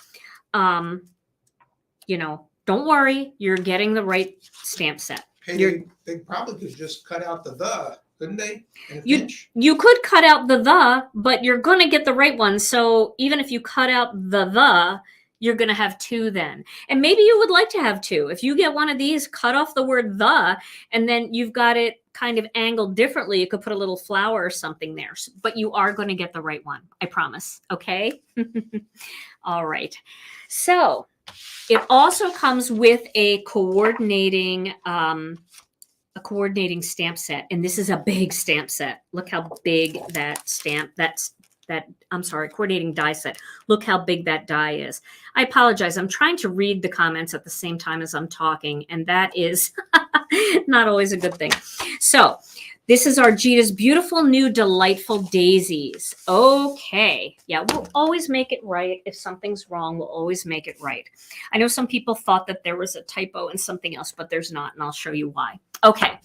you know, don't worry. You're getting the right stamp set. Hey, they probably could just cut out the, couldn't they? You could cut out the, but you're going to get the right one. So even if you cut out the, you're going to have two then. And maybe you would like to have two. If you get one of these, cut off the word the, and then you've got it kind of angled differently. You could put a little flower or something there, but you are going to get the right one. I promise. Okay. All right. So it also comes with a coordinating stamp set. And this is a big stamp set. Look how big that coordinating die set. Look how big that die is. I apologize. I'm trying to read the comments at the same time as I'm talking, and that is not always a good thing. So this is Argita's beautiful new delightful daisies. Okay. Yeah, we'll always make it right. If something's wrong, we'll always make it right. I know some people thought that there was a typo in something else, but there's not, and I'll show you why. Okay.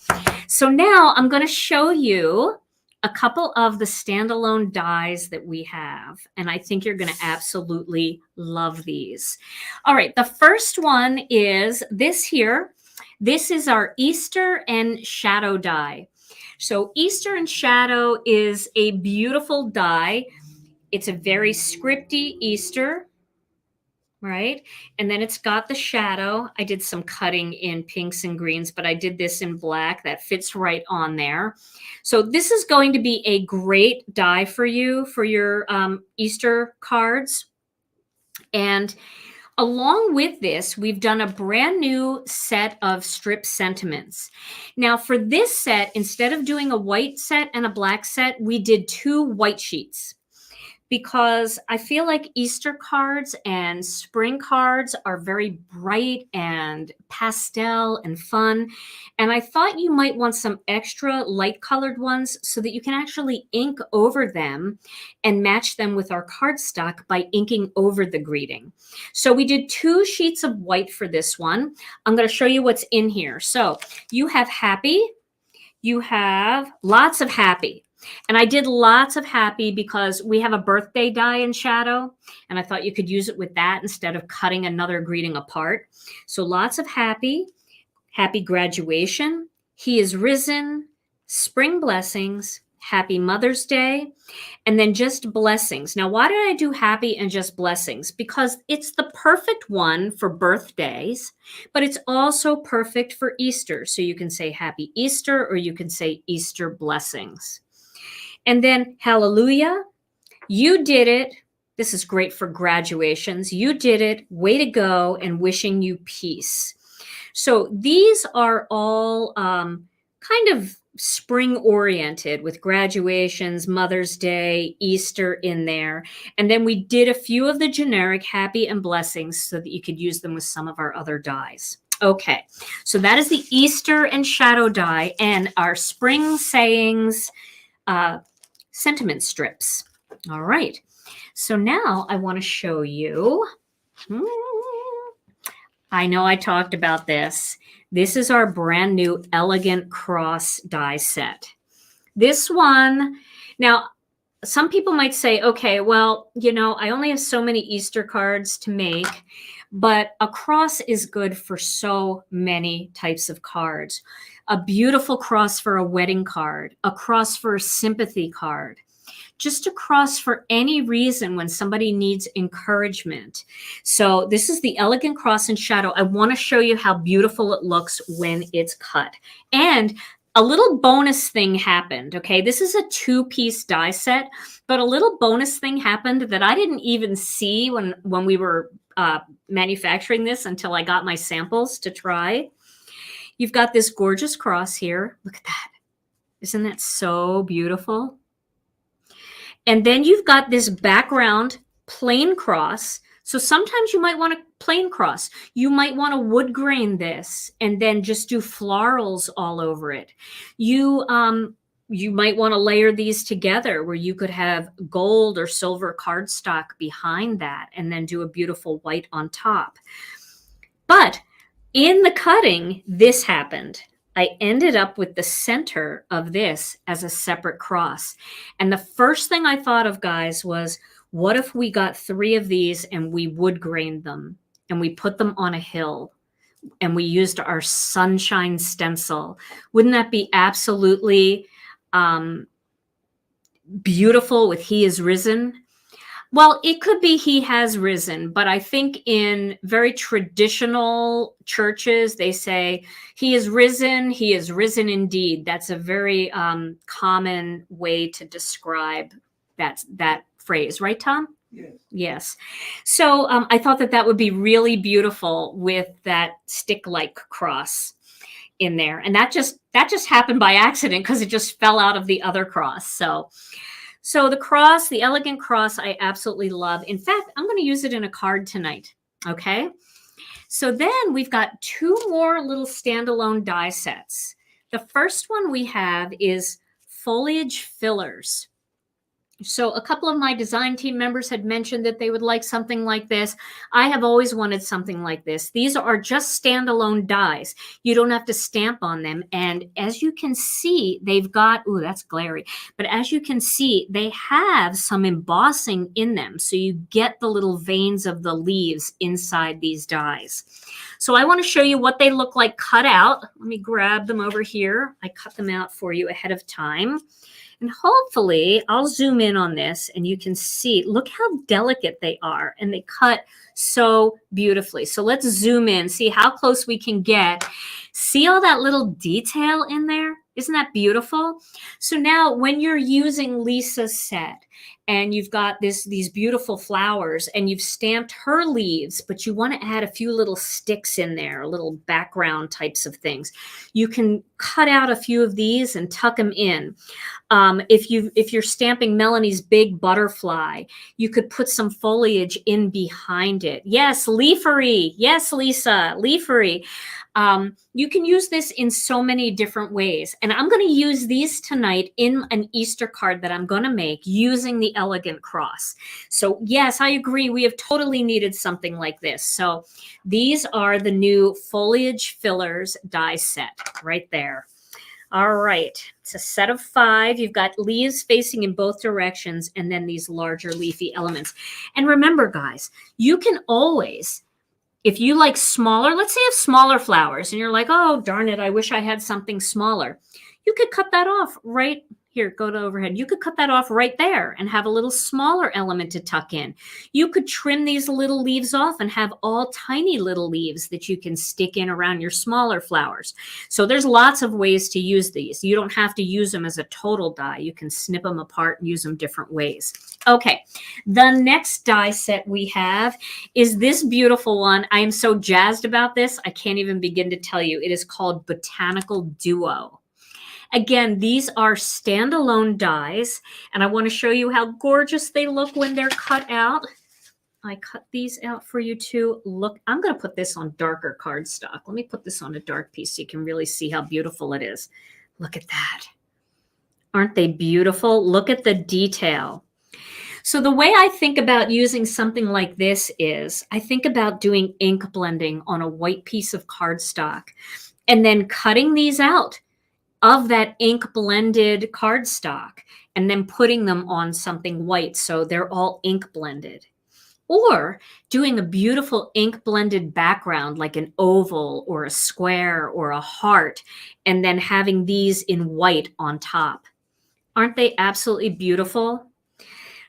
So now I'm going to show you a couple of the standalone dies that we have, and I think you're going to absolutely love these. All right. The first one is this here. This is our Easter and Shadow die. So Easter and Shadow is a beautiful die. It's a very scripty Easter, right? And then it's got the shadow. I did some cutting in pinks and greens, but I did this in black. That fits right on there. So this is going to be a great die for you for your Easter cards. And along with this, we've done a brand new set of strip sentiments. Now for this set, instead of doing a white set and a black set, we did 2 white sheets, because I feel like Easter cards and spring cards are very bright and pastel and fun. And I thought you might want some extra light colored ones so that you can actually ink over them and match them with our cardstock by inking over the greeting. So we did 2 sheets of white for this one. I'm going to show you what's in here. So you have happy, you have lots of happy. And I did lots of happy because we have a birthday die in Shadow, and I thought you could use it with that instead of cutting another greeting apart. So lots of happy, happy graduation, he is risen, spring blessings, happy Mother's Day, and then just blessings. Now, why did I do happy and just blessings? Because it's the perfect one for birthdays, but it's also perfect for Easter. So you can say happy Easter, or you can say Easter blessings. And then hallelujah, you did it. This is great for graduations. You did it. Way to go, and wishing you peace. So these are all kind of spring oriented with graduations, Mother's Day, Easter in there. And then we did a few of the generic happy and blessings so that you could use them with some of our other dies. Okay, so that is the Easter and Shadow die and our spring sayings sentiment strips. All right. So now I want to show you. I know I talked about this. This is our brand new Elegant Cross die set. This one, now some people might say, okay, well, you know, I only have so many Easter cards to make, but a cross is good for so many types of cards. A beautiful cross for a wedding card, a cross for a sympathy card, just a cross for any reason when somebody needs encouragement. So this is the Elegant Cross in Shadow. I want to show you how beautiful it looks when it's cut. And a little bonus thing happened, okay? This is a 2-piece die set, but a little bonus thing happened that I didn't even see when we were manufacturing this until I got my samples to try. You've got this gorgeous cross here. Look at that. Isn't that so beautiful? And then you've got this background plain cross. So sometimes you might want a plain cross. You might want to wood grain this and then just do florals all over it. You might want to layer these together where you could have gold or silver cardstock behind that and then do a beautiful white on top. But in the cutting, this happened. I ended up with the center of this as a separate cross. And the first thing I thought of, guys, was what if we got 3 of these and we wood grained them and we put them on a hill and we used our sunshine stencil? Wouldn't that be absolutely beautiful with He is Risen? Well, it could be He has risen, but I think in very traditional churches, they say He is risen indeed. That's a very common way to describe that phrase, right, Tom? Yes. Yes. So I thought that would be really beautiful with that stick-like cross in there. And that just happened by accident because it just fell out of the other cross. So the cross, the Elegant Cross, I absolutely love. In fact, I'm going to use it in a card tonight. Okay. So then we've got 2 more little standalone die sets. The first one we have is Foliage Fillers. So a couple of my design team members had mentioned that they would like something like this. I have always wanted something like this. These are just standalone dies. You don't have to stamp on them. And as you can see, they've got, ooh, that's glary. But as you can see, they have some embossing in them. So you get the little veins of the leaves inside these dies. So I want to show you what they look like cut out. Let me grab them over here. I cut them out for you ahead of time. And hopefully I'll zoom in on this and you can see, look how delicate they are and they cut so beautifully. So let's zoom in, see how close we can get. See all that little detail in there? Isn't that beautiful? So now when you're using Lisa's set and you've got these beautiful flowers and you've stamped her leaves, but you want to add a few little sticks in there, little background types of things, you can cut out a few of these and tuck them in. If you're stamping Melanie's big butterfly, you could put some foliage in behind it. Yes, leafery. Yes, Lisa, leafery. You can use this in so many different ways. And I'm going to use these tonight in an Easter card that I'm going to make using the Elegant Cross. So yes, I agree. We have totally needed something like this. So these are the new Foliage Fillers die set right there. All right, it's a set of 5. You've got leaves facing in both directions and then these larger leafy elements. And remember, guys, you can always, if you like smaller, let's say you have smaller flowers and you're like, oh, darn it, I wish I had something smaller. You could cut that off right here. Go to overhead. You could cut that off right there and have a little smaller element to tuck in. You could trim these little leaves off and have all tiny little leaves that you can stick in around your smaller flowers. So there's lots of ways to use these. You don't have to use them as a total die. You can snip them apart and use them different ways. Okay, the next die set we have is this beautiful one. I am so jazzed about this. I can't even begin to tell you. It is called Botanical Duo. Again, these are standalone dies, and I want to show you how gorgeous they look when they're cut out. I cut these out for you too. Look, I'm going to put this on darker cardstock. Let me put this on a dark piece so you can really see how beautiful it is. Look at that. Aren't they beautiful? Look at the detail. So the way I think about using something like this is I think about doing ink blending on a white piece of cardstock and then cutting these out of that ink blended cardstock and then putting them on something white so they're all ink blended. Or doing a beautiful ink blended background like an oval or a square or a heart and then having these in white on top. Aren't they absolutely beautiful?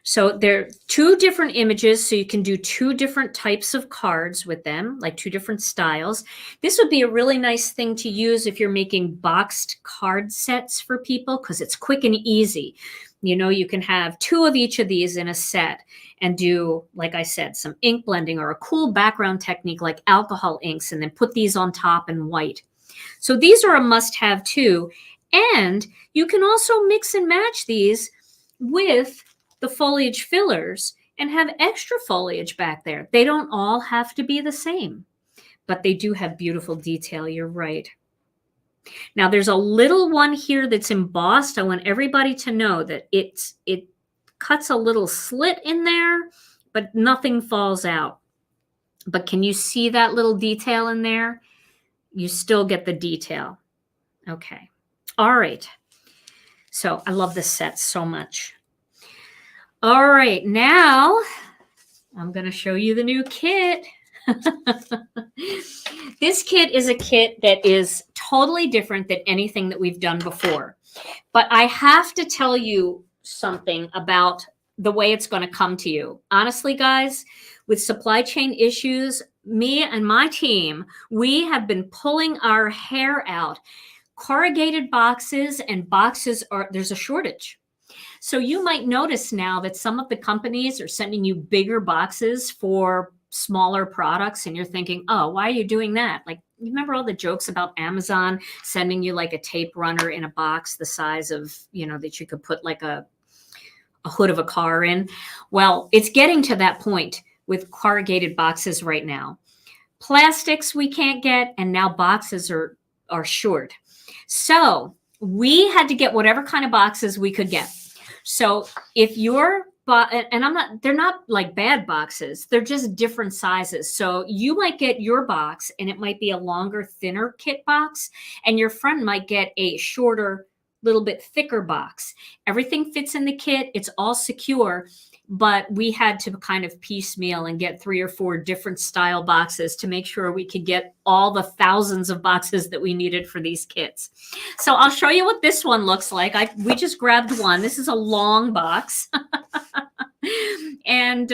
So there are 2 different images, so you can do 2 different types of cards with them, like 2 different styles. This would be a really nice thing to use if you're making boxed card sets for people because it's quick and easy. You know, you can have 2 of each of these in a set and do, like I said, some ink blending or a cool background technique like alcohol inks and then put these on top in white. So these are a must-have too. And you can also mix and match these with the foliage fillers and have extra foliage back there. They don't all have to be the same, but they do have beautiful detail. You're right. Now there's a little one here that's embossed. I want everybody to know that it cuts a little slit in there, but nothing falls out. But can you see that little detail in there? You still get the detail. Okay. All right. So I love this set so much. All right, now I'm going to show you the new kit. This kit is a kit that is totally different than anything that we've done before. But I have to tell you something about the way it's going to come to you. Honestly, guys, with supply chain issues, me and my team, we have been pulling our hair out. Corrugated boxes and boxes there's a shortage. So you might notice now that some of the companies are sending you bigger boxes for smaller products and you're thinking, oh, why are you doing that? Like, you remember all the jokes about Amazon sending you like a tape runner in a box the size of, you know, that you could put like a hood of a car in? Well, it's getting to that point with corrugated boxes right now. Plastics we can't get, and now boxes are short. So we had to get whatever kind of boxes we could get. So if you're, and they're not like bad boxes. They're just different sizes. So you might get your box and it might be a longer, thinner kit box, and your friend might get a shorter, little bit thicker box. Everything fits in the kit. It's all secure, but we had to kind of piecemeal and get 3 or 4 different style boxes to make sure we could get all the thousands of boxes that we needed for these kits. So I'll show you what this one looks like. We just grabbed one. This is a long box. And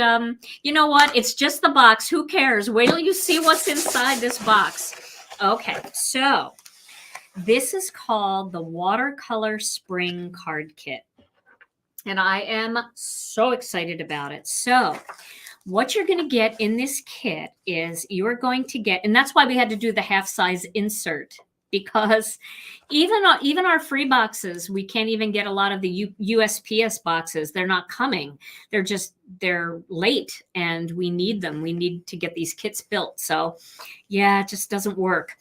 you know what? It's just the box. Who cares? Wait till you see what's inside this box. Okay, so this is called the Watercolor Spring card kit. And I am so excited about it. So what you're going to get in this kit is you're going to get, and that's why we had to do the half size insert, because even our free boxes, we can't even get a lot of the USPS boxes. They're not coming. They're late and we need them. We need to get these kits built. So yeah, it just doesn't work.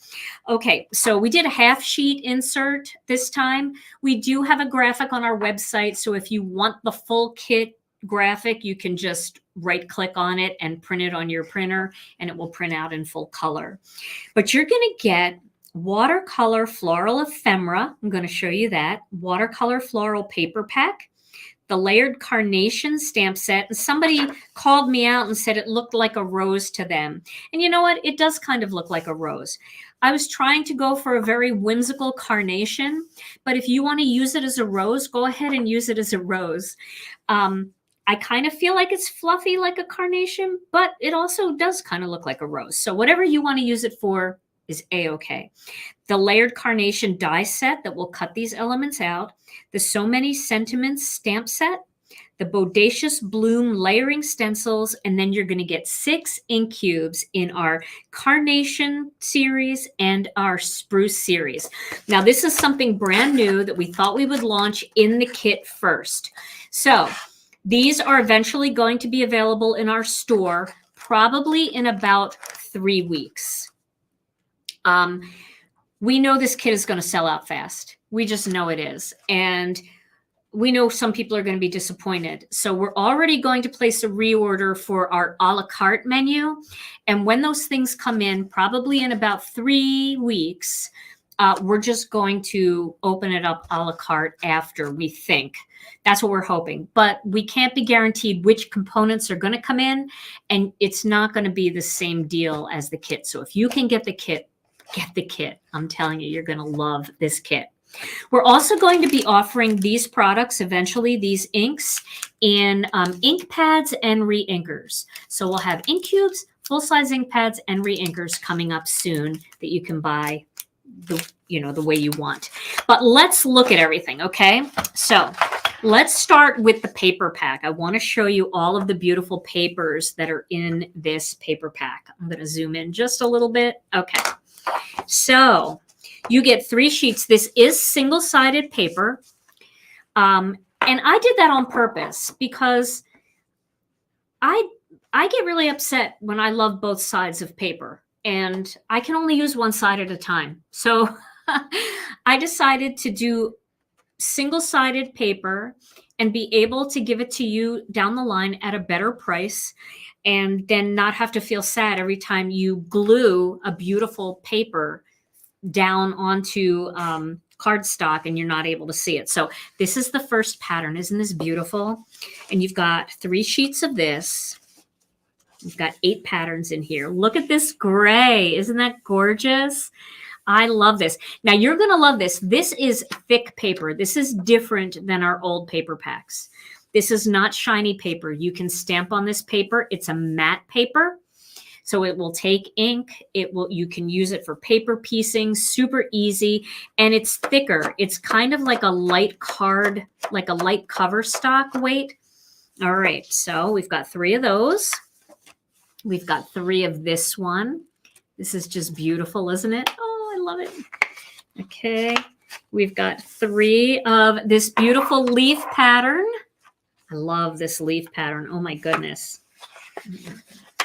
Okay, so we did a half sheet insert this time. We do have a graphic on our website. So if you want the full kit graphic, you can just right click on it and print it on your printer and it will print out in full color. But you're going to get watercolor floral ephemera. I'm going to show you that. Watercolor floral paper pack, the layered carnation stamp set. And somebody called me out and said it looked like a rose to them. And you know what? It does kind of look like a rose. I was trying to go for a very whimsical carnation, but if you want to use it as a rose, go ahead and use it as a rose. I kind of feel like it's fluffy like a carnation, but it also does kind of look like a rose. So whatever you want to use it for is a-okay. The layered carnation die set that will cut these elements out, the So Many Sentiments stamp set, the Bodacious Bloom layering stencils, and then you're going to get 6 ink cubes in our Carnation series and our Spruce series. Now, this is something brand new that we thought we would launch in the kit first. So these are eventually going to be available in our store, probably in about 3 weeks. We know this kit is going to sell out fast. We just know it is. And we know some people are going to be disappointed. So we're already going to place a reorder for our a la carte menu. And when those things come in, probably in about 3 weeks, we're just going to open it up a la carte after, we think. That's what we're hoping. But we can't be guaranteed which components are going to come in. And it's not going to be the same deal as the kit. So if you can get the kit, get the kit. I'm telling you, you're going to love this kit. We're also going to be offering these products eventually, these inks, in ink pads and re-inkers. So we'll have ink cubes, full-size ink pads, and re-inkers coming up soon that you can buy the way you want. But let's look at everything, okay? So let's start with the paper pack. I want to show you all of the beautiful papers that are in this paper pack. I'm going to zoom in just a little bit. Okay. So you get 3 sheets. This is single-sided paper. And I did that on purpose because I get really upset when I love both sides of paper and I can only use one side at a time. So I decided to do single-sided paper and be able to give it to you down the line at a better price, and then not have to feel sad every time you glue a beautiful paper down onto cardstock and you're not able to see it. So this is the first pattern. Isn't this beautiful? And you've got 3 sheets of this. You've got 8 patterns in here. Look at this gray. Isn't that gorgeous? I love this. Now you're going to love this. This is thick paper. This is different than our old paper packs. This is not shiny paper. You can stamp on this paper. It's a matte paper. So it will take ink. You can use it for paper piecing, super easy. And it's thicker. It's kind of like a light card, like a light cover stock weight. All right. So we've got 3 of those. We've got 3 of this one. This is just beautiful, isn't it? Oh, I love it. Okay. We've got 3 of this beautiful leaf pattern. I love this leaf pattern. Oh my goodness.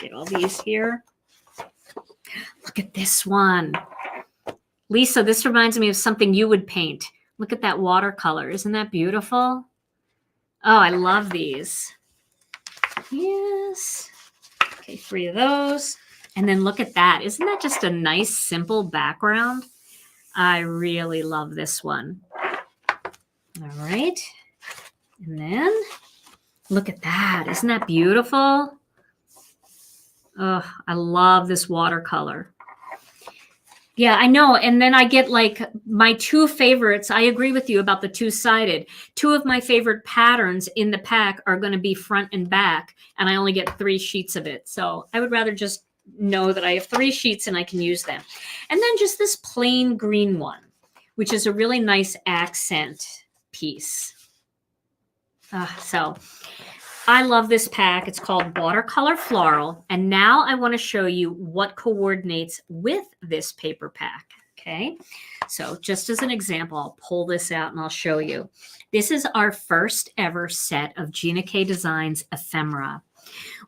Get all these here. Look at this one. Lisa, this reminds me of something you would paint. Look at that watercolor. Isn't that beautiful? Oh, I love these. Yes. Okay, 3 of those. And then look at that. Isn't that just a nice, simple background? I really love this one. All right. And then look at that. Isn't that beautiful? Oh, I love this watercolor. Yeah, I know. And then I get like my 2 favorites. I agree with you about the 2-sided. 2 of my favorite patterns in the pack are going to be front and back, and I only get 3 sheets of it. So I would rather just know that I have 3 sheets and I can use them. And then just this plain green one, which is a really nice accent piece. So I love this pack. It's called Watercolor Floral. And now I want to show you what coordinates with this paper pack. Okay. So just as an example, I'll pull this out and I'll show you. This is our first ever set of Gina K Designs ephemera.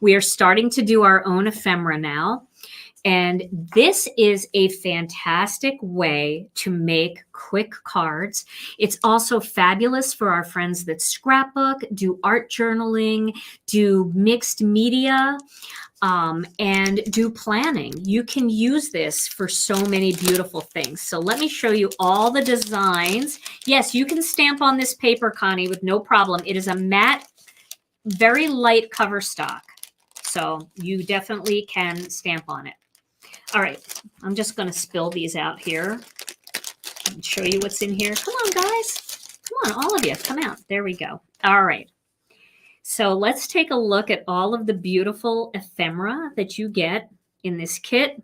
We are starting to do our own ephemera now. And this is a fantastic way to make quick cards. It's also fabulous for our friends that scrapbook, do art journaling, do mixed media, and do planning. You can use this for so many beautiful things. So let me show you all the designs. Yes, you can stamp on this paper, Connie, with no problem. It is a matte, very light cover stock. So you definitely can stamp on it. All right, I'm just going to spill these out here and show you what's in here. Come on, guys. Come on, all of you. Come out. There we go. All right. So let's take a look at all of the beautiful ephemera that you get in this kit.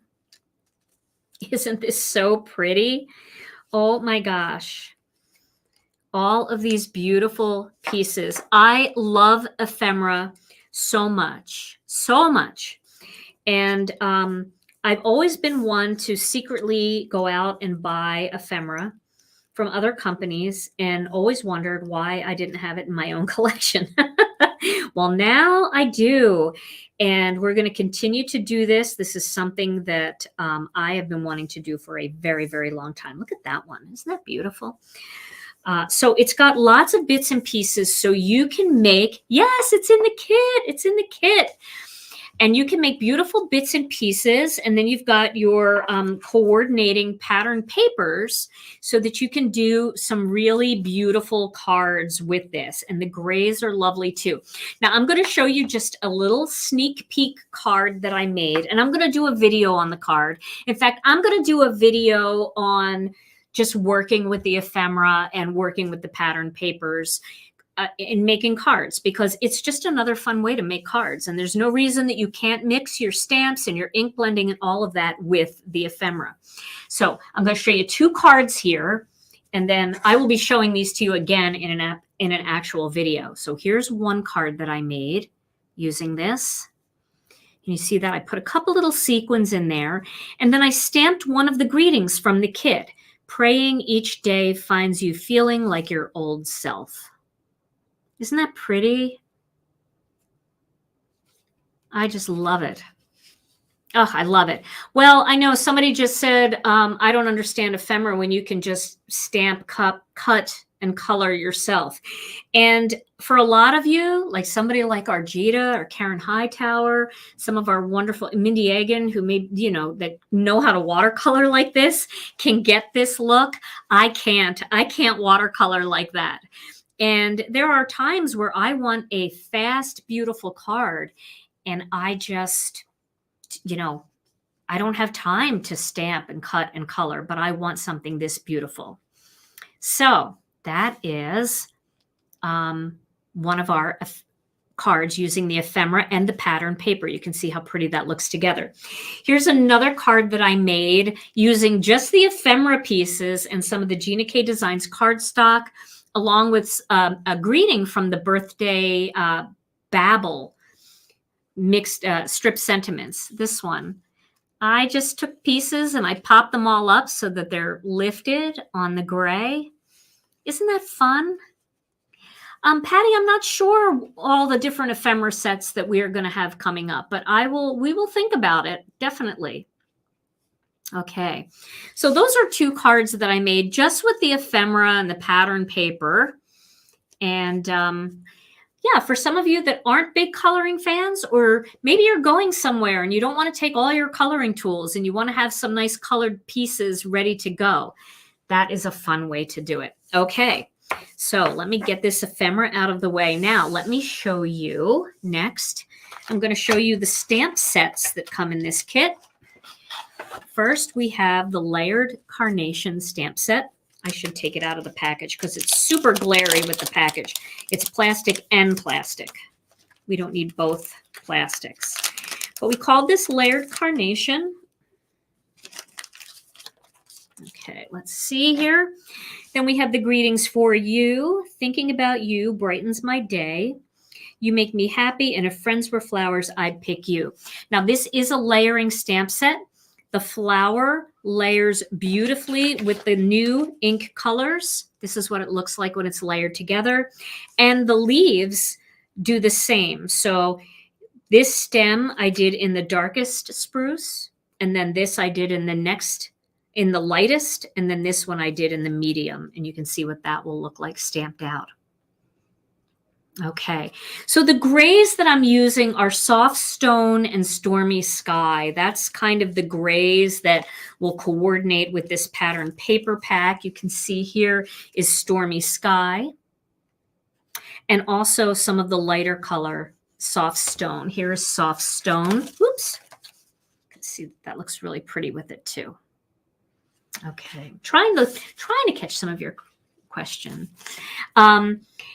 Isn't this so pretty? Oh, my gosh. All of these beautiful pieces. I love ephemera so much, so much. And I've always been one to secretly go out and buy ephemera from other companies and always wondered why I didn't have it in my own collection. Well, now I do. And we're going to continue to do this. This is something that I have been wanting to do for a very, very long time. Look at that one. Isn't that beautiful? So it's got lots of bits and pieces so you can make, yes, it's in the kit. It's in the kit. And you can make beautiful bits and pieces. And then you've got your coordinating pattern papers so that you can do some really beautiful cards with this. And the grays are lovely too. Now I'm going to show you just a little sneak peek card that I made. And I'm going to do a video on the card. In fact, I'm going to do a video on just working with the ephemera and working with the pattern papers in making cards, because it's just another fun way to make cards. And there's no reason that you can't mix your stamps and your ink blending and all of that with the ephemera. So I'm going to show you 2 cards here, and then I will be showing these to you again in an actual video. So here's one card that I made using this. And you see that I put a couple little sequins in there, and then I stamped one of the greetings from the kit. Praying each day finds you feeling like your old self. Isn't that pretty? I just love it. Oh, I love it. Well, I know somebody just said, I don't understand ephemera when you can just stamp, cut, and color yourself. And for a lot of you, like somebody like Argita or Karen Hightower, some of our wonderful Mindy Egan, who may, that know how to watercolor like this, can get this look. I can't watercolor like that. And there are times where I want a fast, beautiful card, and I just, I don't have time to stamp and cut and color, but I want something this beautiful. So that is one of our cards using the ephemera and the pattern paper. You can see how pretty that looks together. Here's another card that I made using just the ephemera pieces and some of the Gina K Designs cardstock, along with a greeting from the birthday Babel mixed strip sentiments. This one, I just took pieces and I popped them all up so that they're lifted on the gray. Isn't that fun? Patty, I'm not sure all the different ephemera sets that we are going to have coming up, but we will think about it, definitely. Okay, so those are 2 cards that I made just with the ephemera and the pattern paper. And yeah, for some of you that aren't big coloring fans, or maybe you're going somewhere and you don't want to take all your coloring tools and you want to have some nice colored pieces ready to go, that is a fun way to do it. Okay, so let me get this ephemera out of the way. Now, let me show you next. I'm going to show you the stamp sets that come in this kit. First, we have the layered carnation stamp set. I should take it out of the package because it's super glary with the package. It's plastic and plastic. We don't need both plastics. But we called this layered carnation. Okay, let's see here. Then we have the greetings for you. Thinking about you brightens my day. You make me happy, and if friends were flowers, I'd pick you. Now, this is a layering stamp set. The flower layers beautifully with the new ink colors. This is what it looks like when it's layered together. And the leaves do the same. So this stem I did in the darkest spruce, and then this I did in the lightest, and then this one I did in the medium. And you can see what that will look like stamped out. Okay, so the grays that I'm using are Soft Stone and Stormy Sky. That's kind of the grays that will coordinate with this pattern paper pack. You can see here is Stormy Sky. And also some of the lighter color Soft Stone. Here is Soft Stone. Oops. You can see that looks really pretty with it too. Okay, trying to catch some of your question.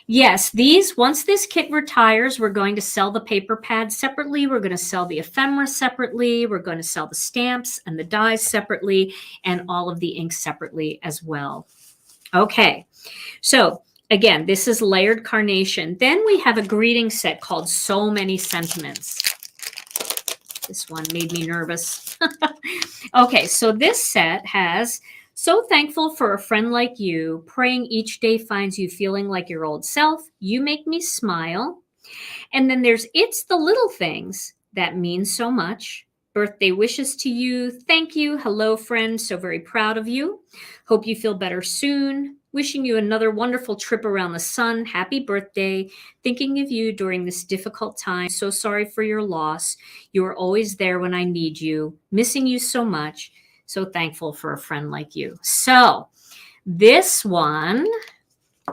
Yes, once this kit retires, we're going to sell the paper pads separately. We're going to sell the ephemera separately. We're going to sell the stamps and the dies separately, and all of the inks separately as well. Okay, so again, this is layered carnation. Then we have a greeting set called So Many Sentiments. This one made me nervous. Okay, so this set has so thankful for a friend like you, praying each day finds you feeling like your old self. You make me smile. And then there's It's the Little Things that mean so much. Birthday wishes to you. Thank you. Hello, friend. So very proud of you. Hope you feel better soon. Wishing you another wonderful trip around the sun. Happy birthday. Thinking of you during this difficult time. So sorry for your loss. You are always there when I need you. Missing you so much. So thankful for a friend like you. So this one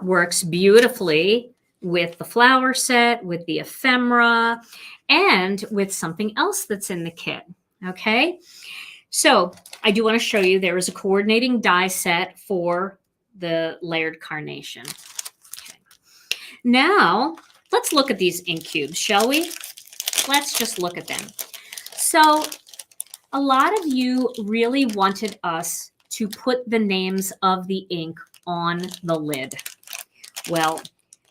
works beautifully with the flower set, with the ephemera, and with something else that's in the kit. Okay. So I do want to show you there is a coordinating die set for the layered carnation. Okay. Now let's look at these ink cubes, shall we? Let's just look at them. So a lot of you really wanted us to put the names of the ink on the lid. Well,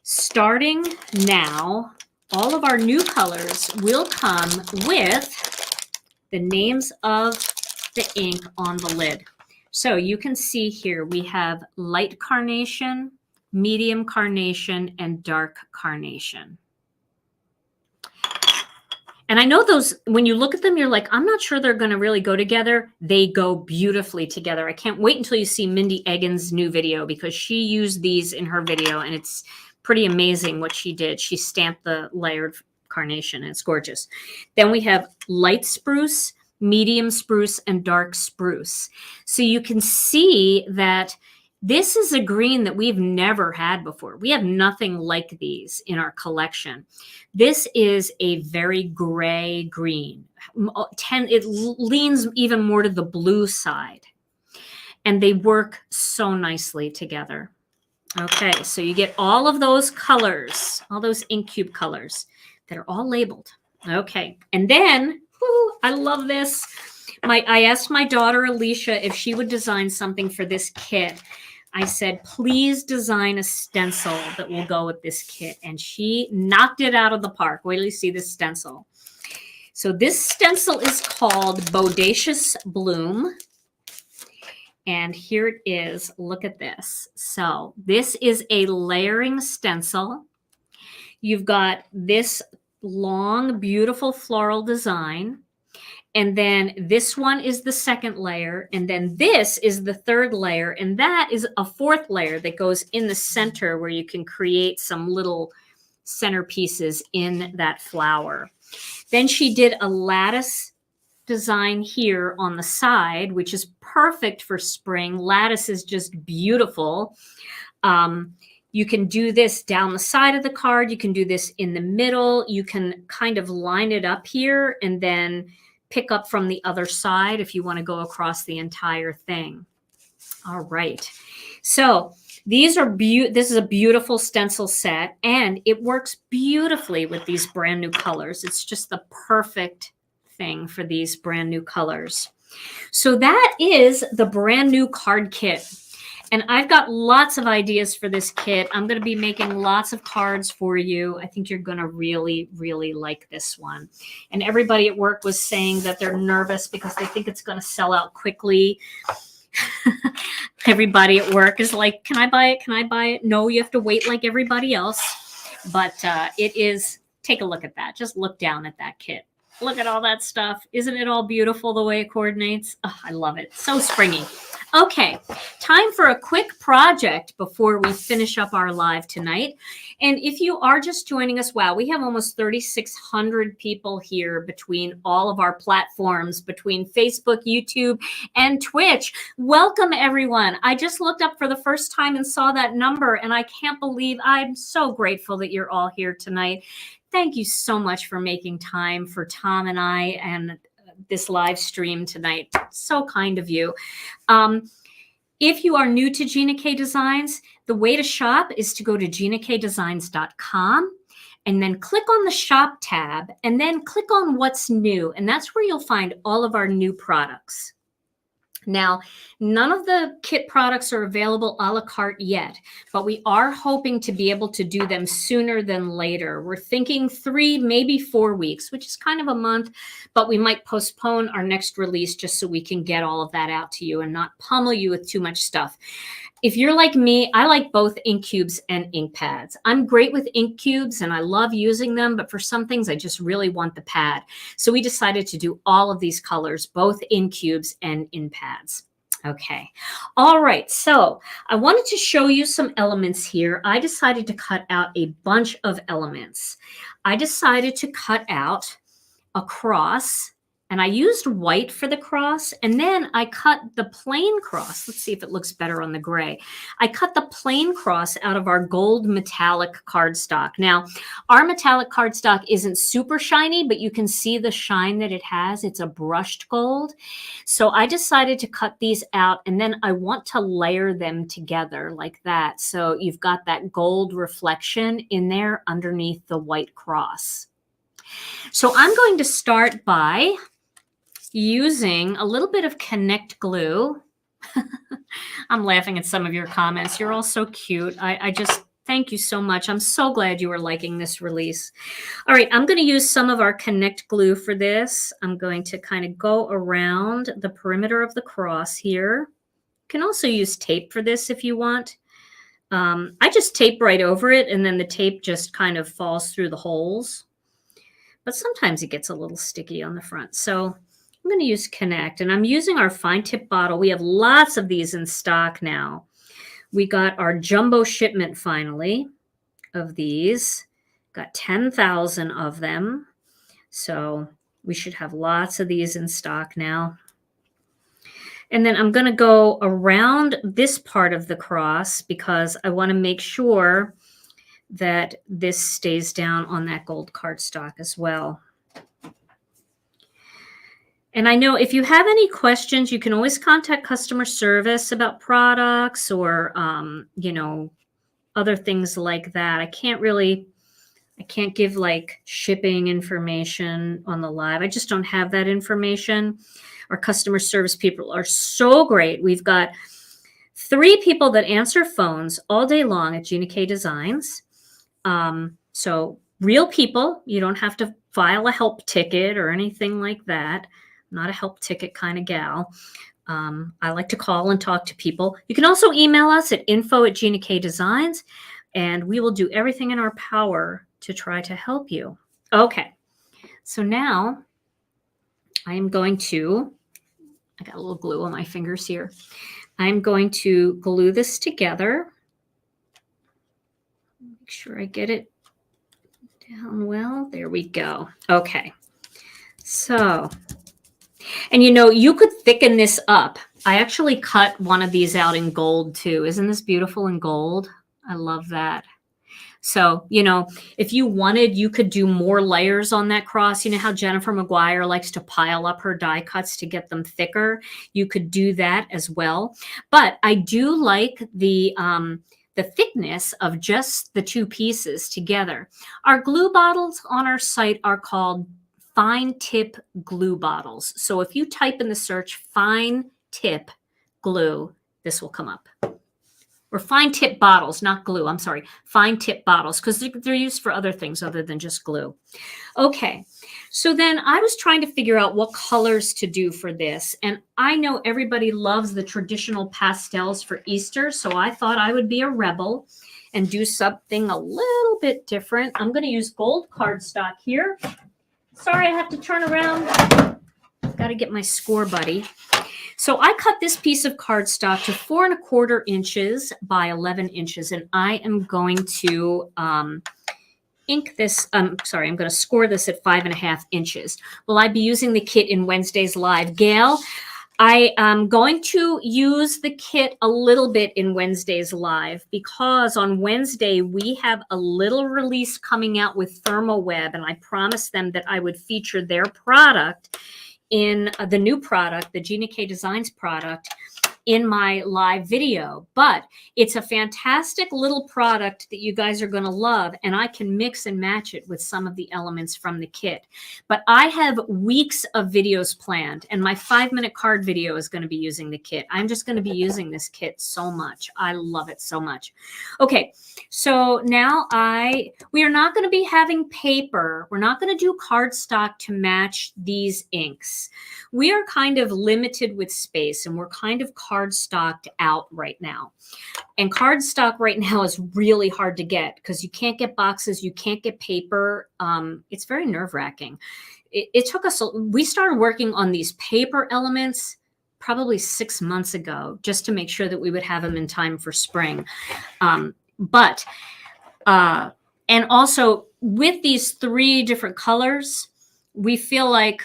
starting now, all of our new colors will come with the names of the ink on the lid. So you can see here we have light carnation, medium carnation, and dark carnation. And I know those, when you look at them, you're like, I'm not sure they're going to really go together. They go beautifully together. I can't wait until you see Mindy Egan's new video, because she used these in her video and it's pretty amazing what she did. She stamped the layered carnation and it's gorgeous. Then we have light spruce, medium spruce, and dark spruce. So you can see that this is a green that we've never had before. We have nothing like these in our collection. This is a very gray green. It leans even more to the blue side. And they work so nicely together. Okay, so you get all of those colors, all those ink cube colors that are all labeled. Okay, and then, whoo, I love this. I asked my daughter Alicia if she would design something for this kit. I said, please design a stencil that will go with this kit. And she knocked it out of the park. Wait till you see this stencil. So this stencil is called Bodacious Bloom. And here it is. Look at this. So this is a layering stencil. You've got this long, beautiful floral design. And then this one is the second layer. And then this is the third layer. And that is a fourth layer that goes in the center where you can create some little centerpieces in that flower. Then she did a lattice design here on the side, which is perfect for spring. Lattice is just beautiful. You can do this down the side of the card. You can do this in the middle. You can kind of line it up here and then pick up from the other side if you want to go across the entire thing. All right. So these are this is a beautiful stencil set, and it works beautifully with these brand new colors. It's just the perfect thing for these brand new colors. So that is the brand new card kit. And I've got lots of ideas for this kit. I'm going to be making lots of cards for you. I think you're going to really, really like this one. And everybody at work was saying that they're nervous because they think it's going to sell out quickly. Everybody at work is like, can I buy it? Can I buy it? No, you have to wait like everybody else. But it is, take a look at that. Just look down at that kit. Look at all that stuff. Isn't it all beautiful the way it coordinates? Oh, I love it. So springy. Okay, time for a quick project before we finish up our live tonight. And if you are just joining us, wow, we have almost 3,600 people here between all of our platforms, between Facebook, YouTube, and Twitch. Welcome, everyone. I just looked up for the first time and saw that number, and I can't believe, I'm so grateful that you're all here tonight. Thank you so much for making time for Tom and I and this live stream tonight. So kind of you. If you are new to Gina K Designs, the way to shop is to go to ginakdesigns.com and then click on the shop tab and then click on what's new. And that's where you'll find all of our new products. Now, none of the kit products are available a la carte yet, but we are hoping to be able to do them sooner than later. We're thinking 3, maybe 4 weeks, which is kind of a month, but we might postpone our next release just so we can get all of that out to you and not pummel you with too much stuff. If you're like me, I like both ink cubes and ink pads. I'm great with ink cubes and I love using them, but for some things, I just really want the pad. So we decided to do all of these colors, both in cubes and in pads. Okay. All right. So I wanted to show you some elements here. I decided to cut out a bunch of elements. I decided to cut out a cross, and I used white for the cross, and then I cut the plain cross. Let's see if it looks better on the gray. I cut the plain cross out of our gold metallic cardstock. Now, our metallic cardstock isn't super shiny, but you can see the shine that it has. It's a brushed gold. So I decided to cut these out, and then I want to layer them together like that. So you've got that gold reflection in there underneath the white cross. So I'm going to start by using a little bit of Connect glue. I'm laughing at some of your comments. You're all so cute. I just thank you so much. I'm so glad you are liking this release. All right, I'm going to use some of our Connect glue for this. I'm going to kind of go around the perimeter of the cross here. You can also use tape for this if you want. I just tape right over it, and then the tape just kind of falls through the holes. But sometimes it gets a little sticky on the front. So I'm going to use Connect, and I'm using our fine tip bottle. We have lots of these in stock now. We got our jumbo shipment finally of these. Got 10,000 of them. So we should have lots of these in stock now. And then I'm going to go around this part of the cross because I want to make sure that this stays down on that gold cardstock as well. And I know if you have any questions, you can always contact customer service about products or, you know, other things like that. I can't give like shipping information on the live. I just don't have that information. Our customer service people are so great. We've got 3 people that answer phones all day long at Gina K Designs. So real people, you don't have to file a help ticket or anything like that. I'm not a help ticket kind of gal. I like to call and talk to people. You can also email us at info@GinaKDesigns, and we will do everything in our power to try to help you. Okay, so now I got a little glue on my fingers here. I'm going to glue this together. Make sure I get it down well. There we go. Okay. So, and you know, you could thicken this up. I actually cut one of these out in gold too. Isn't this beautiful in gold? I love that. So, you know, if you wanted, you could do more layers on that cross. You know how Jennifer McGuire likes to pile up her die cuts to get them thicker? You could do that as well. But I do like the thickness of just the two pieces together. Our glue bottles on our site are called fine tip glue bottles. So if you type in the search fine tip glue, this will come up. Or fine tip bottles, not glue. I'm sorry, fine tip bottles, because they're used for other things other than just glue. Okay, so then I was trying to figure out what colors to do for this. And I know everybody loves the traditional pastels for Easter, so I thought I would be a rebel and do something a little bit different. I'm going to use gold cardstock here. Sorry, I have to turn around. Got to get my score buddy. So I cut this piece of cardstock to 4 1/4 inches by 11 inches, and I am going to ink this. Sorry, I'm going to score this at 5 1/2 inches. Will I be using the kit in Wednesday's live? Gail, I am going to use the kit a little bit in Wednesday's live because on Wednesday we have a little release coming out with ThermoWeb, and I promised them that I would feature their product in the new product, the Gina K Designs product, in my live video. But it's a fantastic little product that you guys are going to love, and I can mix and match it with some of the elements from the kit. But I have weeks of videos planned, and my 5-minute card video is going to be using the kit. I'm just going to be using this kit so much. I love it so much. Okay, so now we are not going to be having paper. We're not going to do cardstock to match these inks. We are kind of limited with space, and we're kind of cardstocked out right now. And cardstock right now is really hard to get because you can't get boxes, you can't get paper. It's very nerve-wracking. It took us, we started working on these paper elements probably 6 months ago just to make sure that we would have them in time for spring. And also with these 3 different colors, we feel like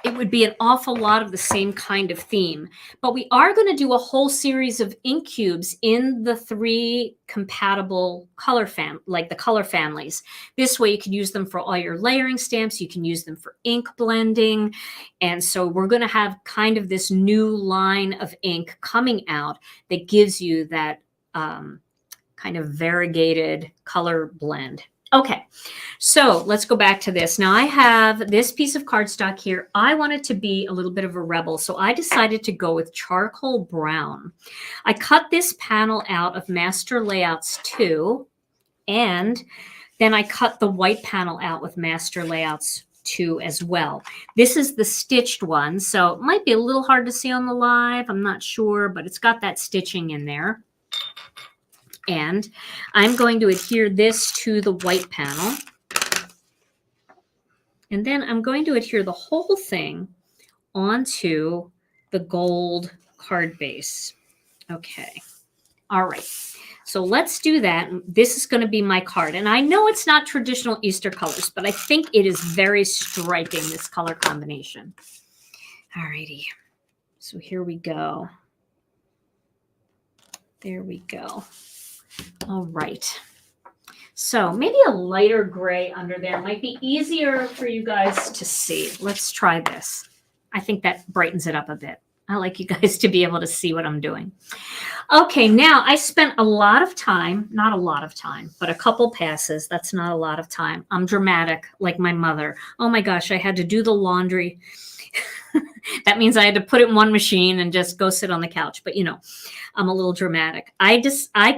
it would be an awful lot of the same kind of theme. But we are going to do a whole series of ink cubes in the 3 compatible color families. This way you can use them for all your layering stamps. You can use them for ink blending. And so we're going to have kind of this new line of ink coming out that gives you that kind of variegated color blend. Okay, so let's go back to this. Now I have this piece of cardstock here. I wanted to be a little bit of a rebel, so I decided to go with charcoal brown. I cut this panel out of Master Layouts 2, and then I cut the white panel out with Master Layouts 2 as well. This is the stitched one, so it might be a little hard to see on the live. I'm not sure, but it's got that stitching in there. And I'm going to adhere this to the white panel. And then I'm going to adhere the whole thing onto the gold card base. Okay. All right. So let's do that. This is going to be my card. And I know it's not traditional Easter colors, but I think it is very striking, this color combination. All righty. So here we go. There we go. All right. So maybe a lighter gray under there might be easier for you guys to see. Let's try this. I think that brightens it up a bit. I like you guys to be able to see what I'm doing. Okay, now I spent a lot of time, not a lot of time, but a couple passes. That's not a lot of time. I'm dramatic like my mother. Oh my gosh, I had to do the laundry. That means I had to put it in one machine and just go sit on the couch. But, you know, I'm a little dramatic. I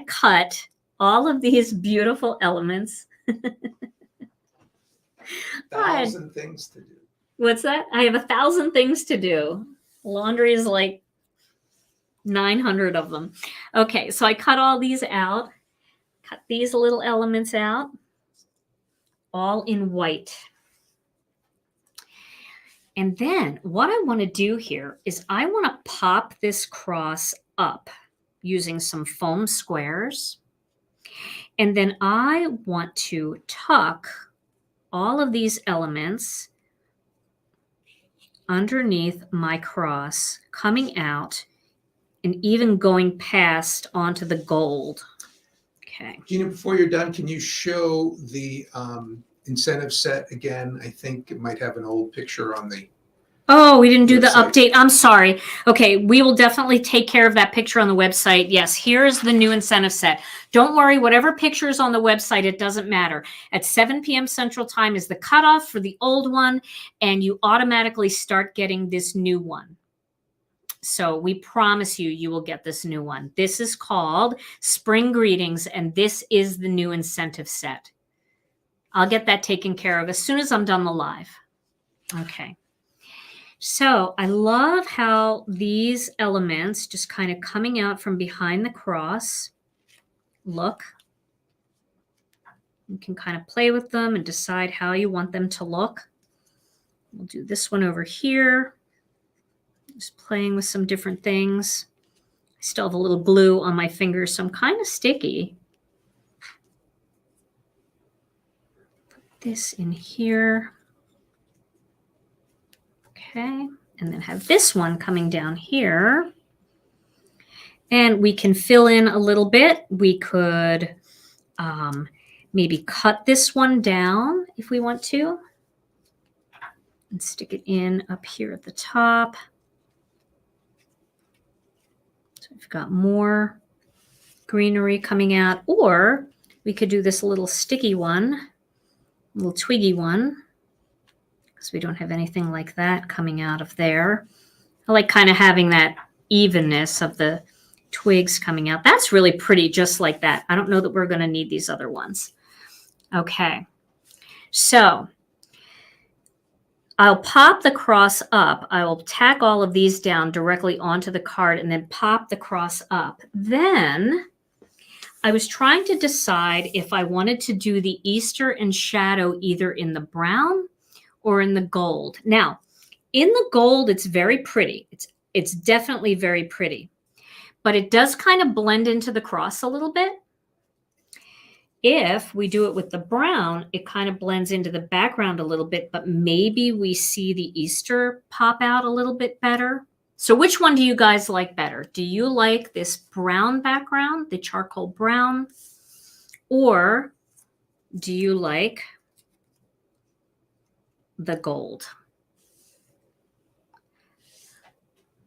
cut all of these beautiful elements. 1,000 things to do. What's that? I have 1,000 things to do. Laundry is like 900 of them. Okay, so I cut all these out. Cut these little elements out. All in white. And then what I want to do here is I want to pop this cross up using some foam squares. And then I want to tuck all of these elements underneath my cross, coming out and even going past onto the gold. Okay. Gina, before you're done, can you show the incentive set again? I think it might have an old picture on the Oh, we didn't do the website. update. I'm sorry. Okay, we will definitely take care of that picture on the website. Yes, here's the new incentive set. Don't worry, whatever picture is on the website, it doesn't matter. At 7 p.m. Central Time is the cutoff for the old one, and you automatically start getting this new one. So we promise you, you will get this new one. This is called Spring Greetings, and this is the new incentive set. I'll get that taken care of as soon as I'm done the live. Okay. So I love how these elements just kind of coming out from behind the cross look. You can kind of play with them and decide how you want them to look. We'll do this one over here. Just playing with some different things. I still have a little glue on my fingers, so I'm kind of sticky. Put this in here. Okay, and then have this one coming down here. And we can fill in a little bit. We could maybe cut this one down if we want to. And stick it in up here at the top. So we've got more greenery coming out. Or we could do this little sticky one, a little twiggy one. Because we don't have anything like that coming out of there. I like kind of having that evenness of the twigs coming out. That's really pretty just like that. I don't know that we're going to need these other ones. Okay. So I'll pop the cross up. I will tack all of these down directly onto the card and then pop the cross up. Then I was trying to decide if I wanted to do the Easter and shadow either in the brown or in the gold. Now, in the gold, it's very pretty. It's definitely very pretty, but it does kind of blend into the cross a little bit. If we do it with the brown, it kind of blends into the background a little bit, but maybe we see the Easter pop out a little bit better. So which one do you guys like better? Do you like this brown background, the charcoal brown, or do you like the gold?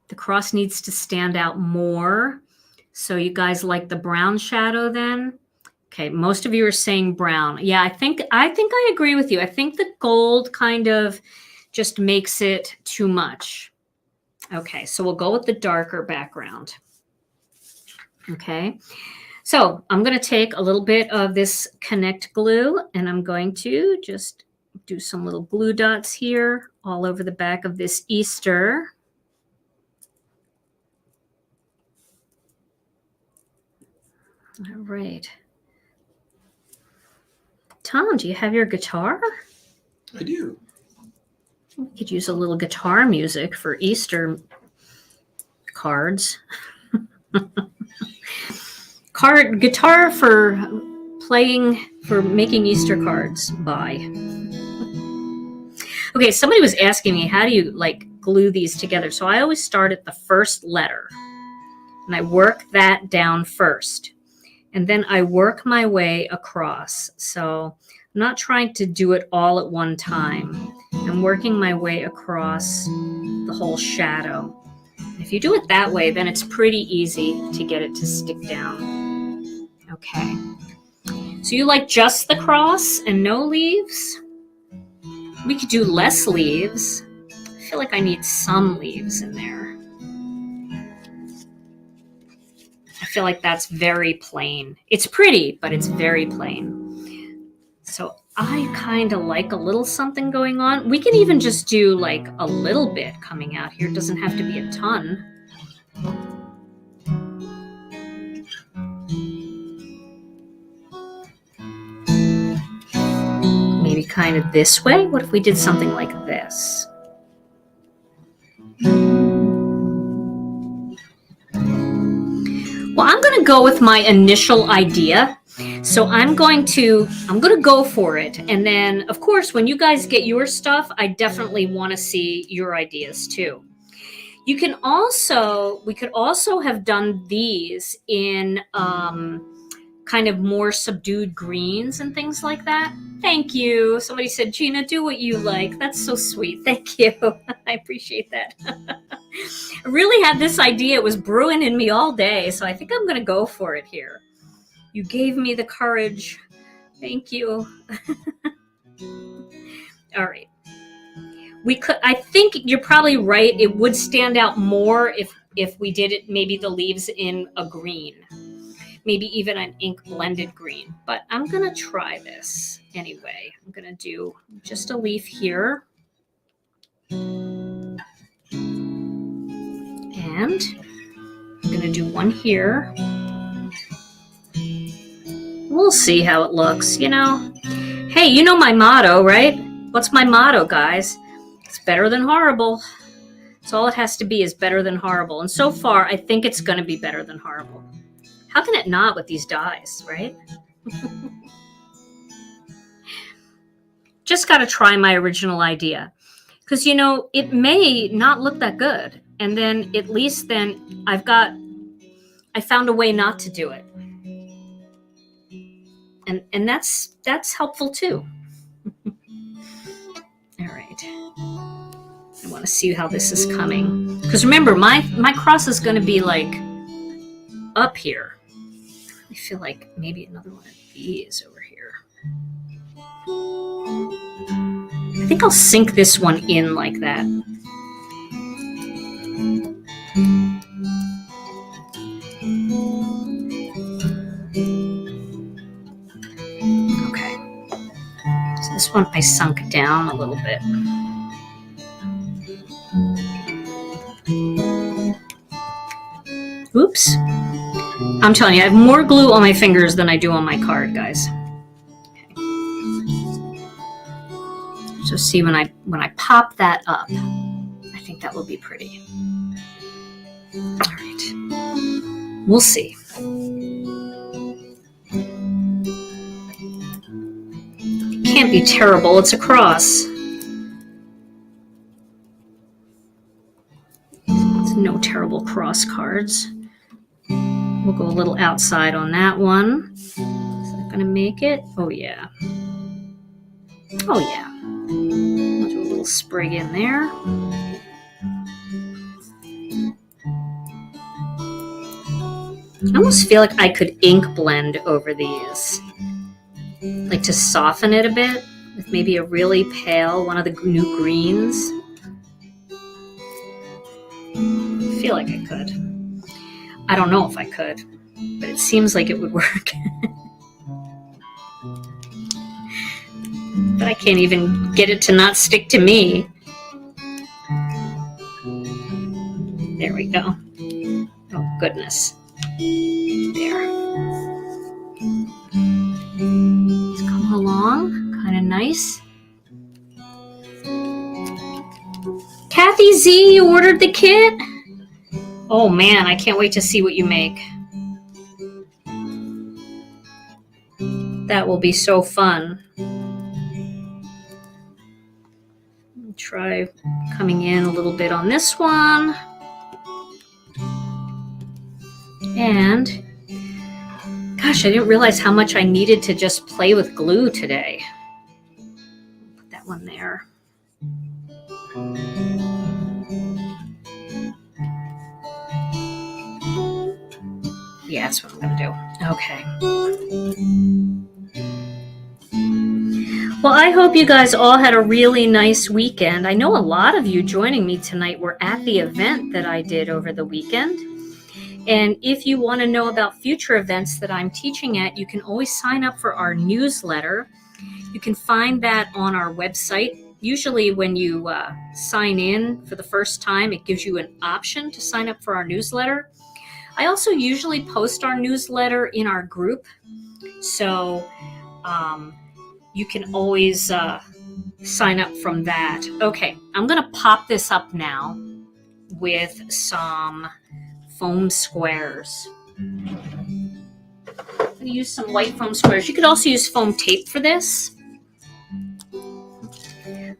The cross needs to stand out more. So you guys like the brown shadow then? Okay, most of you are saying brown. Yeah, I think I agree with you. I think the gold kind of just makes it too much. Okay, so we'll go with the darker background. Okay, so I'm going to take a little bit of this Connect glue and I'm going to just do some little glue dots here all over the back of this Easter. All right. Tom, do you have your guitar? I do. We could use a little guitar music for Easter cards. Guitar for making Easter cards. Bye. Okay, somebody was asking me, how do you like glue these together? So I always start at the first letter and I work that down first. And then I work my way across. So I'm not trying to do it all at one time. I'm working my way across the whole shadow. If you do it that way, then it's pretty easy to get it to stick down. Okay. So you like just the cross and no leaves? We could do less leaves. I feel like I need some leaves in there. I feel like that's very plain. It's pretty, but it's very plain. So I kind of like a little something going on. We can even just do like a little bit coming out here. It doesn't have to be a ton. Maybe kind of this way. What if we did something like this? Well, I'm going to go with my initial idea. So I'm going to go for it. And then, of course, when you guys get your stuff, I definitely want to see your ideas too. We could also have done these in kind of more subdued greens and things like that. Thank you. Somebody said, Gina, do what you like. That's so sweet. Thank you. I appreciate that. I really had this idea. It was brewing in me all day. So I think I'm going to go for it here. You gave me the courage. Thank you. All right. I think you're probably right. It would stand out more if we did it, maybe the leaves in a green. Maybe even an ink blended green, but I'm gonna try this anyway. I'm gonna do just a leaf here. And I'm gonna do one here. We'll see how it looks, you know. Hey, you know my motto, right? What's my motto, guys? It's better than horrible. So all it has to be is better than horrible. And so far, I think it's gonna be better than horrible. How can it not with these dyes, right? Just got to try my original idea. Because, you know, it may not look that good. And then at least then I found a way not to do it. And that's helpful too. All right. I want to see how this is coming. Because remember, my cross is going to be like up here. I feel like maybe another one of these over here. I think I'll sink this one in like that. Okay. So this one I sunk down a little bit. Oops. I'm telling you, I have more glue on my fingers than I do on my card, guys. Okay. So see, when I pop that up, I think that will be pretty. All right. We'll see. It can't be terrible. It's a cross. It's no terrible cross cards. We'll go a little outside on that one. Is that going to make it? Oh, yeah. Oh, yeah. I'll do a little sprig in there. I almost feel like I could ink blend over these. Like to soften it a bit with maybe a really pale, one of the new greens. I feel like I could. I don't know if I could, but it seems like it would work. But I can't even get it to not stick to me. There we go. Oh, goodness. There. It's coming along, kind of nice. Kathy Z, you ordered the kit? Oh man, I can't wait to see what you make. That will be so fun. Try coming in a little bit on this one. And gosh, I didn't realize how much I needed to just play with glue today. Put that one there. Yeah, that's what I'm going to do. Okay. Well, I hope you guys all had a really nice weekend. I know a lot of you joining me tonight were at the event that I did over the weekend. And if you want to know about future events that I'm teaching at, you can always sign up for our newsletter. You can find that on our website. Usually when you sign in for the first time, it gives you an option to sign up for our newsletter. I also usually post our newsletter in our group. So you can always sign up from that. Okay, I'm going to pop this up now with some foam squares. going to use some white foam squares. You could also use foam tape for this.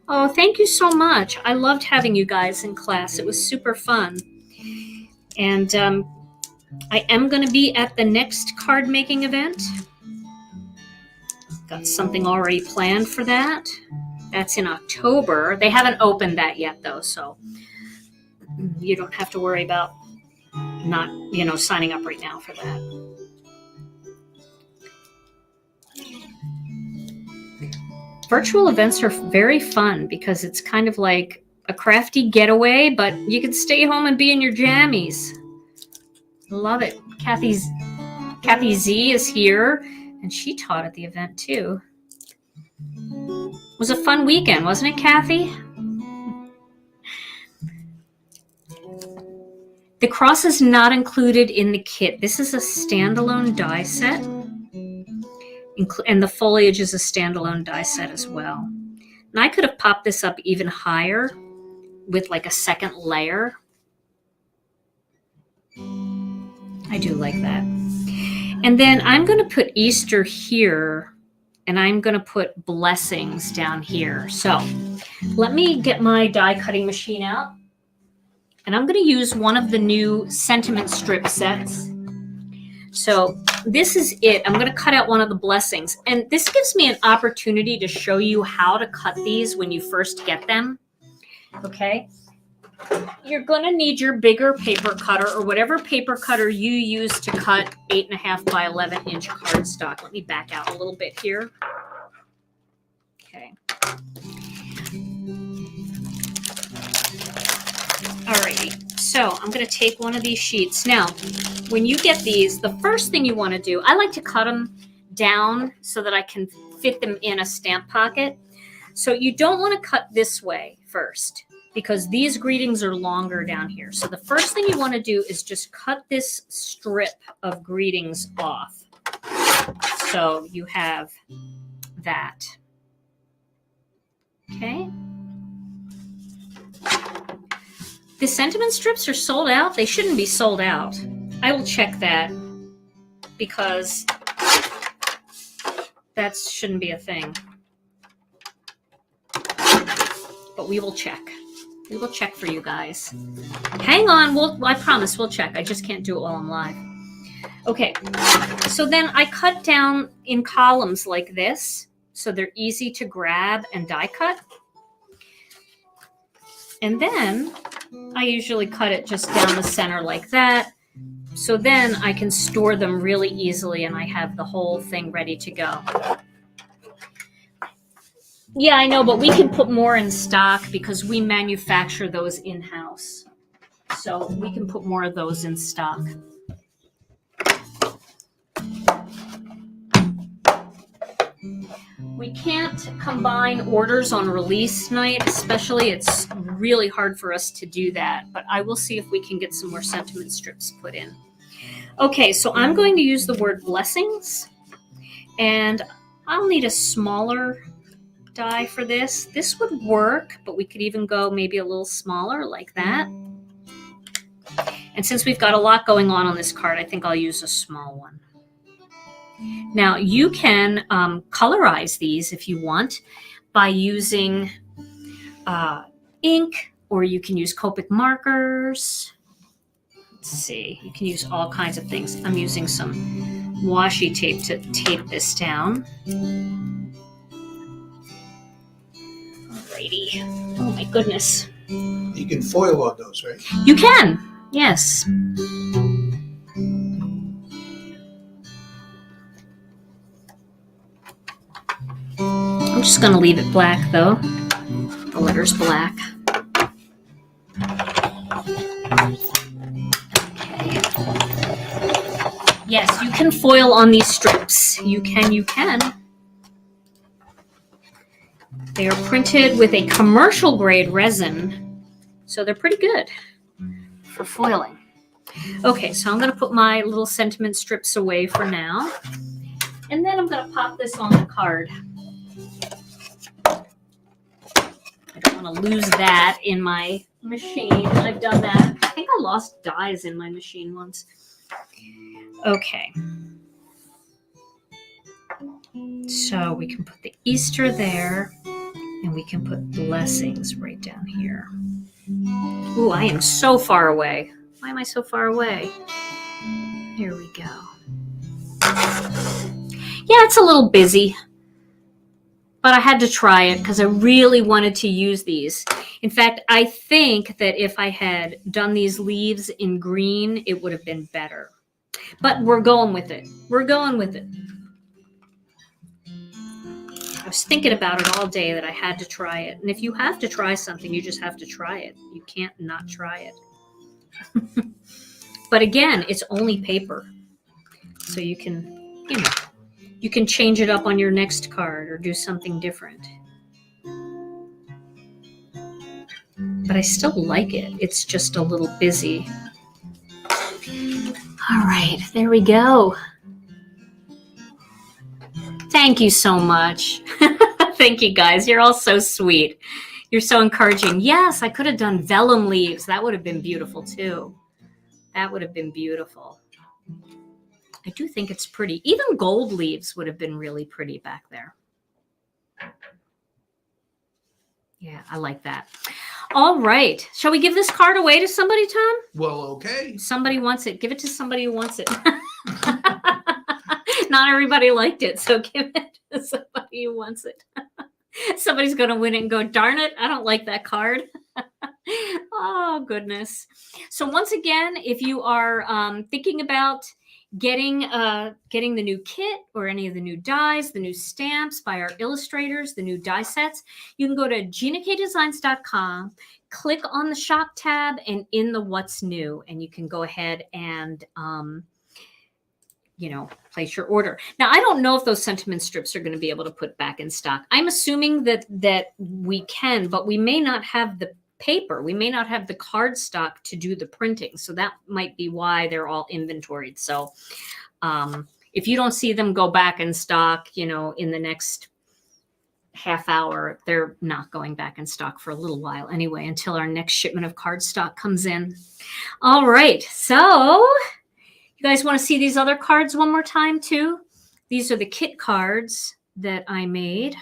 Oh, thank you so much. I loved having you guys in class. It was super fun. And I am going to be at the next card making event. Got something already planned for that. That's in October. They haven't opened that yet, though, so you don't have to worry about not, signing up right now for that. Virtual events are very fun because it's kind of like a crafty getaway, but you can stay home and be in your jammies. Love it. Kathy Z is here, and she taught at the event too. It was a fun weekend, wasn't it, Kathy? The cross is not included in the kit. This is a standalone die set, and the foliage is a standalone die set as well. And I could have popped this up even higher with like a second layer. I do like that. And then I'm going to put Easter here, and I'm going to put blessings down here. So let me get my die cutting machine out. And I'm going to use one of the new sentiment strip sets. So this is it. I'm going to cut out one of the blessings. And this gives me an opportunity to show you how to cut these when you first get them. Okay. You're going to need your bigger paper cutter or whatever paper cutter you use to cut 8.5 by 11 inch cardstock. Let me back out a little bit here. Okay. Alrighty, so I'm going to take one of these sheets. Now, when you get these, the first thing you want to do, I like to cut them down so that I can fit them in a stamp pocket. So you don't want to cut this way first because these greetings are longer down here. So the first thing you want to do is just cut this strip of greetings off. So you have that. Okay. The sentiment strips are sold out. They shouldn't be sold out. I will check that because that shouldn't be a thing. But we will check. We will check for you guys. Hang on. I promise we'll check. I just can't do it while I'm live. Okay. So then I cut down in columns like this so they're easy to grab and die cut. And then I usually cut it just down the center like that. So then I can store them really easily and I have the whole thing ready to go. Yeah, I know, but we can put more in stock because we manufacture those in-house. So we can put more of those in stock. We can't combine orders on release night, especially. It's really hard for us to do that, but I will see if we can get some more sentiment strips put in. Okay, so I'm going to use the word blessings, and I'll need a smaller die for this. This would work, but we could even go maybe a little smaller like that. And since we've got a lot going on this card, I think I'll use a small one. Now, you can colorize these if you want by using ink, or you can use Copic markers. Let's see, you can use all kinds of things. I'm using some washi tape to tape this down. Alrighty. Oh my goodness. You can foil on those, right? You can, yes. I'm just going to leave it black, though. The letter's black. Okay. Yes, you can foil on these strips. You can. They are printed with a commercial grade resin, so they're pretty good for foiling. Okay, so I'm going to put my little sentiment strips away for now. And then I'm going to pop this on the card. I don't want to lose that in my machine. I've done that. I think I lost dies in my machine once. Okay. So we can put the Easter there, and we can put blessings right down here. Ooh, I am so far away. Why am I so far away? Here we go. Yeah, it's a little busy, but I had to try it because I really wanted to use these. In fact, I think that if I had done these leaves in green, it would have been better. But we're going with it. We're going with it. I was thinking about it all day that I had to try it. And if you have to try something, you just have to try it. You can't not try it. But again, it's only paper. So you can, you can change it up on your next card or do something different. But I still like it. It's just a little busy. All right, there we go. Thank you so much. Thank you, guys. You're all so sweet. You're so encouraging. Yes, I could have done vellum leaves. That would have been beautiful, too. That would have been beautiful. I do think it's pretty. Even gold leaves would have been really pretty back there. Yeah, I like that. All right. Shall we give this card away to somebody, Tom? Well, okay. Somebody wants it. Give it to somebody who wants it. Not everybody liked it, so give it to somebody who wants it. Somebody's going to win it and go, darn it, I don't like that card. Oh, goodness. So once again, if you are thinking about getting the new kit or any of the new dies, the new stamps by our illustrators, the new die sets, you can go to ginakdesigns.com, click on the shop tab and in the what's new, and you can go ahead and place your order. Now, I don't know if those sentiment strips are going to be able to put back in stock. I'm assuming that we can, but we may not have the paper. We may not have the card stock to do the printing. So that might be why they're all inventoried. So if you don't see them go back in stock, in the next half hour, they're not going back in stock for a little while anyway, until our next shipment of card stock comes in. All right. So you guys want to see these other cards one more time too? These are the kit cards that I made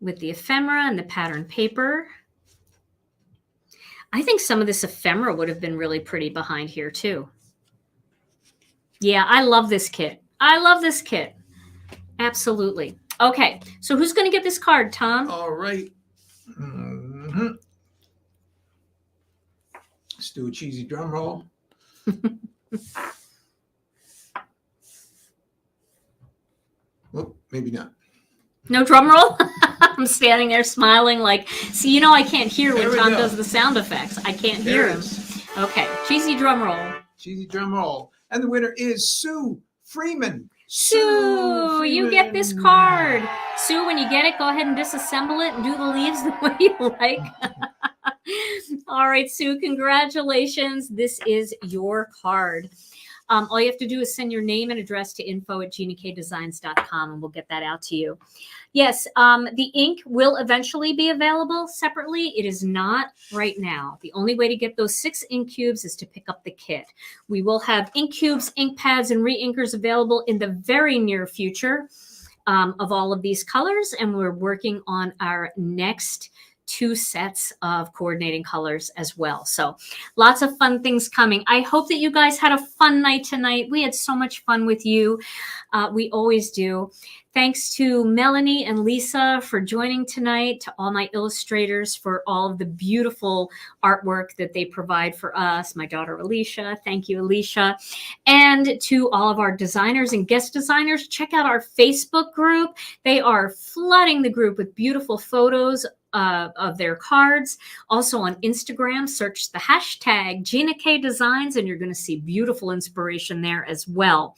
with the ephemera and the pattern paper. I think some of this ephemera would have been really pretty behind here too. Yeah, I love this kit. I love this kit. Absolutely. Okay, so who's going to get this card, Tom? All right. Mm-hmm. Let's do a cheesy drum roll. Well, maybe not. No drum roll? I'm standing there smiling like, see, I can't hear when Tom does the sound effects. I can't hear him. Okay, cheesy drum roll. Cheesy drum roll. And the winner is Sue Freeman. Sue, you get this card. Sue, when you get it, go ahead and disassemble it and do the leaves the way you like. All right, Sue, congratulations. This is your card. All you have to do is send your name and address to info@ginakdesigns.com and we'll get that out to you. Yes, the ink will eventually be available separately. It is not right now. The only way to get those 6 ink cubes is to pick up the kit. We will have ink cubes, ink pads, and re-inkers available in the very near future of all of these colors, and we're working on our next 2 sets of coordinating colors as well. So lots of fun things coming. I hope that you guys had a fun night tonight. We had so much fun with you. We always do. Thanks to Melanie and Lisa for joining tonight, to all my illustrators for all of the beautiful artwork that they provide for us. My daughter, Alicia. Thank you, Alicia. And to all of our designers and guest designers, check out our Facebook group. They are flooding the group with beautiful photos of their cards. Also on Instagram, search the hashtag #GinaKDesigns and you're going to see beautiful inspiration there as well.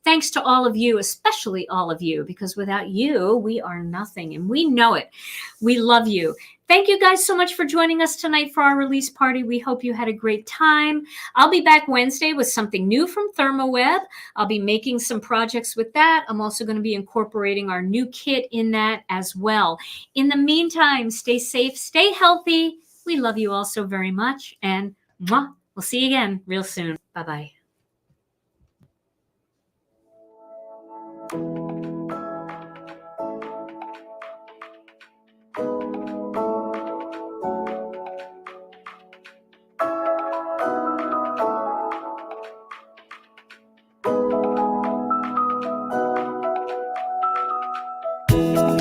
Thanks to all of you, especially all of you, because without you, we are nothing and we know it. We love you. Thank you guys so much for joining us tonight for our release party. We hope you had a great time. I'll be back Wednesday with something new from ThermoWeb. I'll be making some projects with that. I'm also going to be incorporating our new kit in that as well. In the meantime, stay safe, stay healthy. We love you all so very much. And we'll see you again real soon. Bye-bye. Bye.